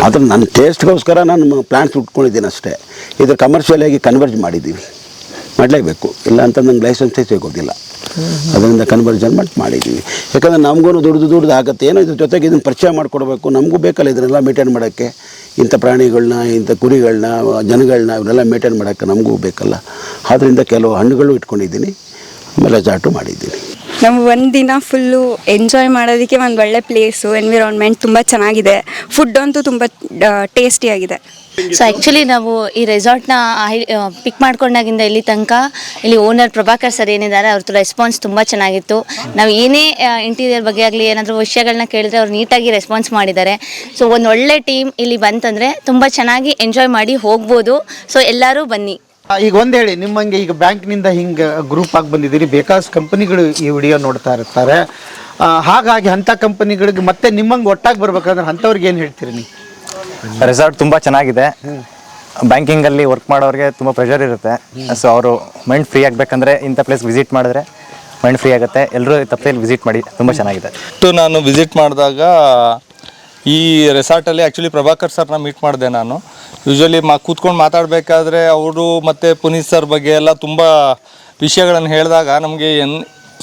ಆದರೆ ನನ್ನ ಟೇಸ್ಟ್ಗೋಸ್ಕರ ನಾನು ಪ್ಲ್ಯಾಂಟ್ಸ್ ಉಟ್ಕೊಂಡಿದ್ದೀನಿ ಅಷ್ಟೇ. ಇದು ಕಮರ್ಷಿಯಲ್ ಆಗಿ ಕನ್ವರ್ಜ್ ಮಾಡಲೇಬೇಕು. ಇಲ್ಲ ಅಂತ ನಂಗೆ ಲೈಸೆನ್ಸೇ ಸಿಗೋದಿಲ್ಲ. ಅದರಿಂದ ಕನ್ವರ್ಜನ್ ಮಾಡಿದ್ದೀವಿ. ಯಾಕಂದರೆ ನಮಗೂ ದುಡ್ದು ಆಗುತ್ತೆ. ಏನೋ ಇದ್ರ ಜೊತೆಗೆ ಇದನ್ನು ಪರಿಚಯ ಮಾಡಿಕೊಡ್ಬೇಕು. ನಮಗೂ ಬೇಕಲ್ಲ ಇದನ್ನೆಲ್ಲ ಮೇಂಟೈನ್ ಮಾಡೋಕ್ಕೆ. ಇಂಥ ಪ್ರಾಣಿಗಳನ್ನ, ಇಂಥ ಕುರಿಗಳನ್ನ, ಜನಗಳನ್ನ ಇವನ್ನೆಲ್ಲ ಮೇಂಟೈನ್ ಮಾಡೋಕ್ಕೆ ನಮಗೂ ಬೇಕಲ್ಲ. ಆದ್ದರಿಂದ ಕೆಲವು ಹಣ್ಣುಗಳು ಇಟ್ಕೊಂಡಿದ್ದೀನಿ, ಆಮೇಲೆ ರೆಸಾರ್ಟು ಮಾಡಿದ್ದೀನಿ.
ನಾವು ಒಂದು ದಿನ ಫುಲ್ಲು ಎಂಜಾಯ್ ಮಾಡೋದಕ್ಕೆ ಒಂದು ಒಳ್ಳೆ ಪ್ಲೇಸು, ಎನ್ವಿರಾನ್ಮೆಂಟ್ ತುಂಬ ಚೆನ್ನಾಗಿದೆ, ಫುಡ್ ಅಂತೂ ತುಂಬ ಟೇಸ್ಟಿಯಾಗಿದೆ.
ಸೊ ಆ್ಯಕ್ಚುಲಿ ನಾವು ಈ ರೆಸಾರ್ಟ್ನ ಪಿಕ್ ಮಾಡ್ಕೊಂಡಾಗಿಂದ ಇಲ್ಲಿ ತನಕ ಇಲ್ಲಿ ಓನರ್ ಪ್ರಭಾಕರ್ ಸರ್ ಏನಿದ್ದಾರೆ ಅವ್ರದ್ದು ರೆಸ್ಪಾನ್ಸ್ ತುಂಬ ಚೆನ್ನಾಗಿತ್ತು. ನಾವು ಏನೇ ಇಂಟೀರಿಯರ್ ಬಗ್ಗೆ ಆಗಲಿ ಏನಾದರೂ ವಿಷಯಗಳನ್ನ ಕೇಳಿದ್ರೆ ಅವ್ರು ನೀಟಾಗಿ ರೆಸ್ಪಾನ್ಸ್ ಮಾಡಿದ್ದಾರೆ. ಸೊ ಒಂದು ಒಳ್ಳೆ ಟೀಮ್ ಇಲ್ಲಿ ಬಂತಂದರೆ ತುಂಬ ಚೆನ್ನಾಗಿ ಎಂಜಾಯ್ ಮಾಡಿ ಹೋಗ್ಬೋದು. ಸೊ ಎಲ್ಲರೂ ಬನ್ನಿ.
ಈಗ ಒಂದು ಹೇಳಿ, ನಿಮ್ಮಂಗೆ ಈಗ ಬ್ಯಾಂಕ್ನಿಂದ ಹಿಂಗೆ ಗ್ರೂಪ್ ಆಗಿ ಬಂದಿದ್ದೀರಿ, ಬೇಕಾದಷ್ಟು ಕಂಪನಿಗಳು ಈ ವಿಡಿಯೋ ನೋಡ್ತಾ ಇರ್ತಾರೆ. ಹಾಗಾಗಿ ಅಂಥ ಕಂಪನಿಗಳಿಗೆ ಮತ್ತೆ ನಿಮ್ಮಂಗೆ ಒಟ್ಟಾಗಿ ಬರ್ಬೇಕಂದ್ರೆ ಅಂಥವ್ರಿಗೆ ಏನು ಹೇಳ್ತೀರಿ ನೀವು?
ರೆಸಾರ್ಟ್ ತುಂಬ ಚೆನ್ನಾಗಿದೆ. ಬ್ಯಾಂಕಿಂಗಲ್ಲಿ ವರ್ಕ್ ಮಾಡೋರಿಗೆ ತುಂಬ ಪ್ರೆಷರ್ ಇರುತ್ತೆ. ಸೊ ಅವರು ಮೈಂಡ್ ಫ್ರೀ ಆಗಬೇಕಂದ್ರೆ ಇಂಥ ಪ್ಲೇಸ್ ವಿಸಿಟ್ ಮಾಡಿದ್ರೆ ಮೈಂಡ್ ಫ್ರೀ ಆಗುತ್ತೆ. ಎಲ್ಲರೂ ತಪ್ಪದಲ್ಲಿ ವಿಸಿಟ್ ಮಾಡಿ, ತುಂಬ ಚೆನ್ನಾಗಿದೆ.
ನಾನು ವಿಸಿಟ್ ಮಾಡಿದಾಗ ಈ ರೆಸಾರ್ಟಲ್ಲಿ ಆ್ಯಕ್ಚುಲಿ ಪ್ರಭಾಕರ್ ಸರ್ನ ಮೀಟ್ ಮಾಡಿದೆ ನಾನು. ಯೂಶ್ವಲಿ ಕೂತ್ಕೊಂಡು ಮಾತಾಡಬೇಕಾದ್ರೆ ಅವರು ಮತ್ತು ಪುನೀತ್ ಸರ್ ಬಗ್ಗೆ ಎಲ್ಲ ತುಂಬ ವಿಷಯಗಳನ್ನು ಹೇಳಿದಾಗ ನಮಗೆ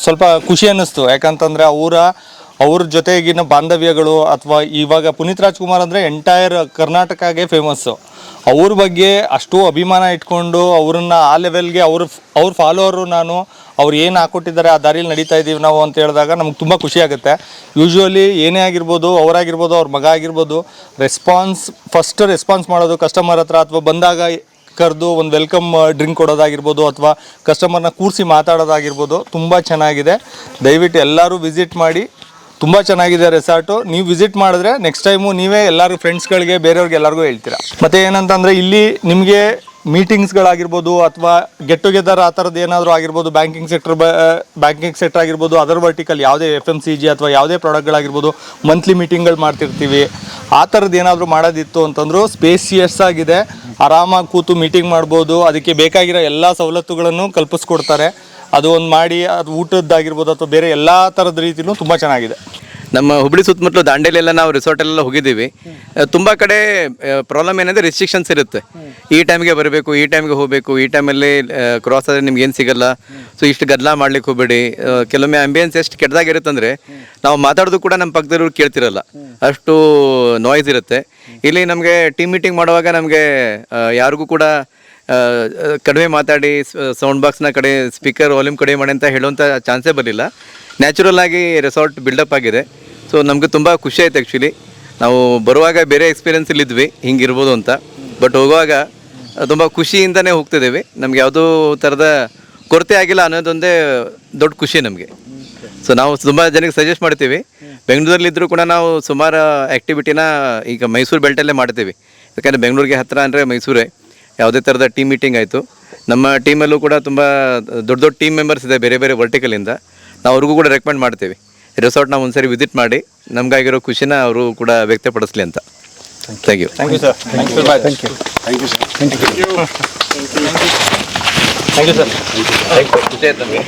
ಸ್ವಲ್ಪ ಖುಷಿ ಅನ್ನಿಸ್ತು. ಯಾಕಂತಂದರೆ ಅವ್ರ ಜೊತೆಗಿನ ಬಾಂಧವ್ಯಗಳು ಅಥವಾ ಇವಾಗ ಪುನೀತ್ ರಾಜ್ಕುಮಾರ್ ಅಂದರೆ ಎಂಟೈರ್ ಕರ್ನಾಟಕಗೆ ಫೇಮಸ್ಸು. ಅವ್ರ ಬಗ್ಗೆ ಅಷ್ಟು ಅಭಿಮಾನ ಇಟ್ಕೊಂಡು ಅವ್ರನ್ನ ಆ ಲೆವೆಲ್ಗೆ ಅವ್ರ ಫಾಲೋವರು ಅವ್ರು ಏನು ಹಾಕ್ಕೊಟ್ಟಿದ್ದಾರೆ ಆ ದಾರಿಯಲ್ಲಿ ನಡೀತಾ ಇದ್ದೀವಿ ನಾವು ಅಂತ ಹೇಳಿದಾಗ ನಮ್ಗೆ ತುಂಬ ಖುಷಿ ಆಗುತ್ತೆ. ಯೂಶ್ವಲಿ ಏನೇ ಆಗಿರ್ಬೋದು, ಅವರಾಗಿರ್ಬೋದು, ಅವ್ರ ಮಗ ಆಗಿರ್ಬೋದು, ಫಸ್ಟ್ ರೆಸ್ಪಾನ್ಸ್ ಮಾಡೋದು ಕಸ್ಟಮರ್ ಹತ್ರ, ಅಥವಾ ಬಂದಾಗ ಕರೆದು ಒಂದು ವೆಲ್ಕಮ್ ಡ್ರಿಂಕ್ ಕೊಡೋದಾಗಿರ್ಬೋದು, ಅಥವಾ ಕಸ್ಟಮರ್ನ ಕೂರಿಸಿ ಮಾತಾಡೋದಾಗಿರ್ಬೋದು, ತುಂಬ ಚೆನ್ನಾಗಿದೆ. ದಯವಿಟ್ಟು ಎಲ್ಲರೂ ವಿಸಿಟ್ ಮಾಡಿ. ತುಂಬ ಚೆನ್ನಾಗಿದೆ ರೆಸಾರ್ಟು. ನೀವು ವಿಸಿಟ್ ಮಾಡಿದ್ರೆ ನೆಕ್ಸ್ಟ್ ಟೈಮು ನೀವೇ ಎಲ್ಲರೂ ಫ್ರೆಂಡ್ಸ್ಗಳಿಗೆ, ಬೇರೆಯವ್ರಿಗೆ ಎಲ್ಲರಿಗೂ ಹೇಳ್ತೀರಾ. ಮತ್ತು ಏನಂತಂದರೆ ಇಲ್ಲಿ ನಿಮಗೆ ಮೀಟಿಂಗ್ಸ್ಗಳಾಗಿರ್ಬೋದು ಅಥವಾ ಗೆಟ್ ಟುಗೆದರ್ ಆ ಥರದ್ದು ಏನಾದರೂ ಆಗಿರ್ಬೋದು, ಬ್ಯಾಂಕಿಂಗ್ ಸೆಕ್ಟರ್ ಆಗಿರ್ಬೋದು, ಅದರ್ ವರ್ಟಿಕಲ್ ಯಾವುದೇ FMCG ಅಥವಾ ಯಾವುದೇ ಪ್ರಾಡಕ್ಟ್ಗಳಾಗಿರ್ಬೋದು, ಮಂತ್ಲಿ ಮೀಟಿಂಗ್ಗಳು ಮಾಡ್ತಿರ್ತೀವಿ. ಆ ಥರದ್ದು ಏನಾದರೂ ಮಾಡೋದಿತ್ತು ಅಂತಂದರೂ ಸ್ಪೇಸಿಯಸ್ ಆಗಿದೆ, ಆರಾಮಾಗಿ ಕೂತು ಮೀಟಿಂಗ್ ಮಾಡ್ಬೋದು. ಅದಕ್ಕೆ ಬೇಕಾಗಿರೋ ಎಲ್ಲ ಸವಲತ್ತುಗಳನ್ನು ಕಲ್ಪಿಸ್ಕೊಡ್ತಾರೆ. ಅದು ಒಂದು ಮಾಡಿ, ಅದು ಊಟದ್ದಾಗಿರ್ಬೋದು ಅಥವಾ ಬೇರೆ ಎಲ್ಲ ಥರದ ರೀತಿಯೂ ತುಂಬ ಚೆನ್ನಾಗಿದೆ.
ನಮ್ಮ ಹುಬ್ಳಿ ಸುತ್ತಮುತ್ತಲು ದಾಂಡೇಲಿಯೆಲ್ಲ ನಾವು ರೆಸಾರ್ಟಲ್ಲೆಲ್ಲ ಹೋಗಿದ್ದೀವಿ. ತುಂಬ ಕಡೆ ಪ್ರಾಬ್ಲಮ್ ಏನಂದರೆ ರಿಸ್ಟ್ರಿಕ್ಷನ್ಸ್ ಇರುತ್ತೆ. ಈ ಟೈಮ್ಗೆ ಬರಬೇಕು, ಈ ಟೈಮ್ಗೆ ಹೋಗಬೇಕು, ಈ ಟೈಮಲ್ಲಿ ಕ್ರಾಸ್ ಆದರೆ ನಿಮ್ಗೆ ಏನು ಸಿಗಲ್ಲ. ಸೊ ಇಷ್ಟು ಗದ್ದಲ ಮಾಡ್ಲಿಕ್ಕೆ ಹೋಗಬೇಡಿ. ಕೆಲವೊಮ್ಮೆ ಆಂಬಿಯನ್ಸ್ ಎಷ್ಟು ಕೆಟ್ಟದಾಗಿರುತ್ತಂದರೆ ನಾವು ಮಾತಾಡೋದು ಕೂಡ ನಮ್ಮ ಪಕ್ಕದವ್ರು ಕೇಳ್ತಿರಲ್ಲ, ಅಷ್ಟು ನಾಯ್ಸ್ ಇರುತ್ತೆ. ಇಲ್ಲಿ ನಮಗೆ ಟೀಮ್ ಮೀಟಿಂಗ್ ಮಾಡುವಾಗ ನಮಗೆ ಯಾರಿಗೂ ಕೂಡ ಕಡಿಮೆ ಮಾತಾಡಿ ಸೌಂಡ್ ಬಾಕ್ಸ್ನ ಕಡೆ ಸ್ಪೀಕರ್ ವಾಲ್ಯೂಮ್ ಕಡಿಮೆ ಮಾಡಿ ಅಂತ ಹೇಳುವಂಥ ಚಾನ್ಸೇ ಬರಲಿಲ್ಲ. ನ್ಯಾಚುರಲ್ ಆಗಿ ರೆಸಾರ್ಟ್ ಬಿಲ್ಡಪ್ ಆಗಿದೆ. ಸೊ ನಮಗೆ ತುಂಬ ಖುಷಿ ಆಯ್ತು. ಆ್ಯಕ್ಚುಲಿ ನಾವು ಬರುವಾಗ ಬೇರೆ ಎಕ್ಸ್ಪೀರಿಯೆನ್ಸಲ್ಲಿದ್ವಿ ಹಿಂಗಿರ್ಬೋದು ಅಂತ, ಬಟ್ ಹೋಗುವಾಗ ತುಂಬ ಖುಷಿಯಿಂದನೇ ಹೋಗ್ತಿದ್ದೀವಿ. ನಮ್ಗೆ ಯಾವುದೋ ಥರದ ಕೊರತೆ ಆಗಿಲ್ಲ ಅನ್ನೋದೊಂದೇ ದೊಡ್ಡ ಖುಷಿ ನಮಗೆ. ಸೊ ನಾವು ತುಂಬ ಜನಕ್ಕೆ ಸಜೆಸ್ಟ್ ಮಾಡ್ತೀವಿ. ಬೆಂಗಳೂರಲ್ಲಿದ್ದರೂ ಕೂಡ ನಾವು ಸುಮಾರು ಆ್ಯಕ್ಟಿವಿಟಿನ ಈಗ ಮೈಸೂರು ಬೆಲ್ಟಲ್ಲೇ ಮಾಡ್ತೀವಿ. ಯಾಕಂದರೆ ಬೆಂಗಳೂರಿಗೆ ಹತ್ತಿರ ಅಂದರೆ ಮೈಸೂರೇ. ಯಾವುದೇ ಥರದ ಟೀಮ್ ಮೀಟಿಂಗ್ ಆಯಿತು, ನಮ್ಮ ಟೀಮಲ್ಲೂ ಕೂಡ ತುಂಬ ದೊಡ್ಡ ದೊಡ್ಡ ಟೀಮ್ ಮೆಂಬರ್ಸ್ ಇದೆ ಬೇರೆ ಬೇರೆ ವರ್ಟಿಕಲಿಂದ. ನಾವು ಅವ್ರಿಗೂ ಕೂಡ ರೆಕಮೆಂಡ್ ಮಾಡ್ತೀವಿ ರೆಸಾರ್ಟ್ನ ಒಂದ್ಸರಿ ವಿಸಿಟ್ ಮಾಡಿ ನಮಗಾಗಿರೋ ಖುಷಿನ ಅವರು ಕೂಡ ವ್ಯಕ್ತಪಡಿಸಲಿ ಅಂತ. Thank you.
Thank you sir. Thank you sir.
Thank you sir.
Thank you sir.
ಖುಷಿ ಆಯ್ತು ನಮಗೆ.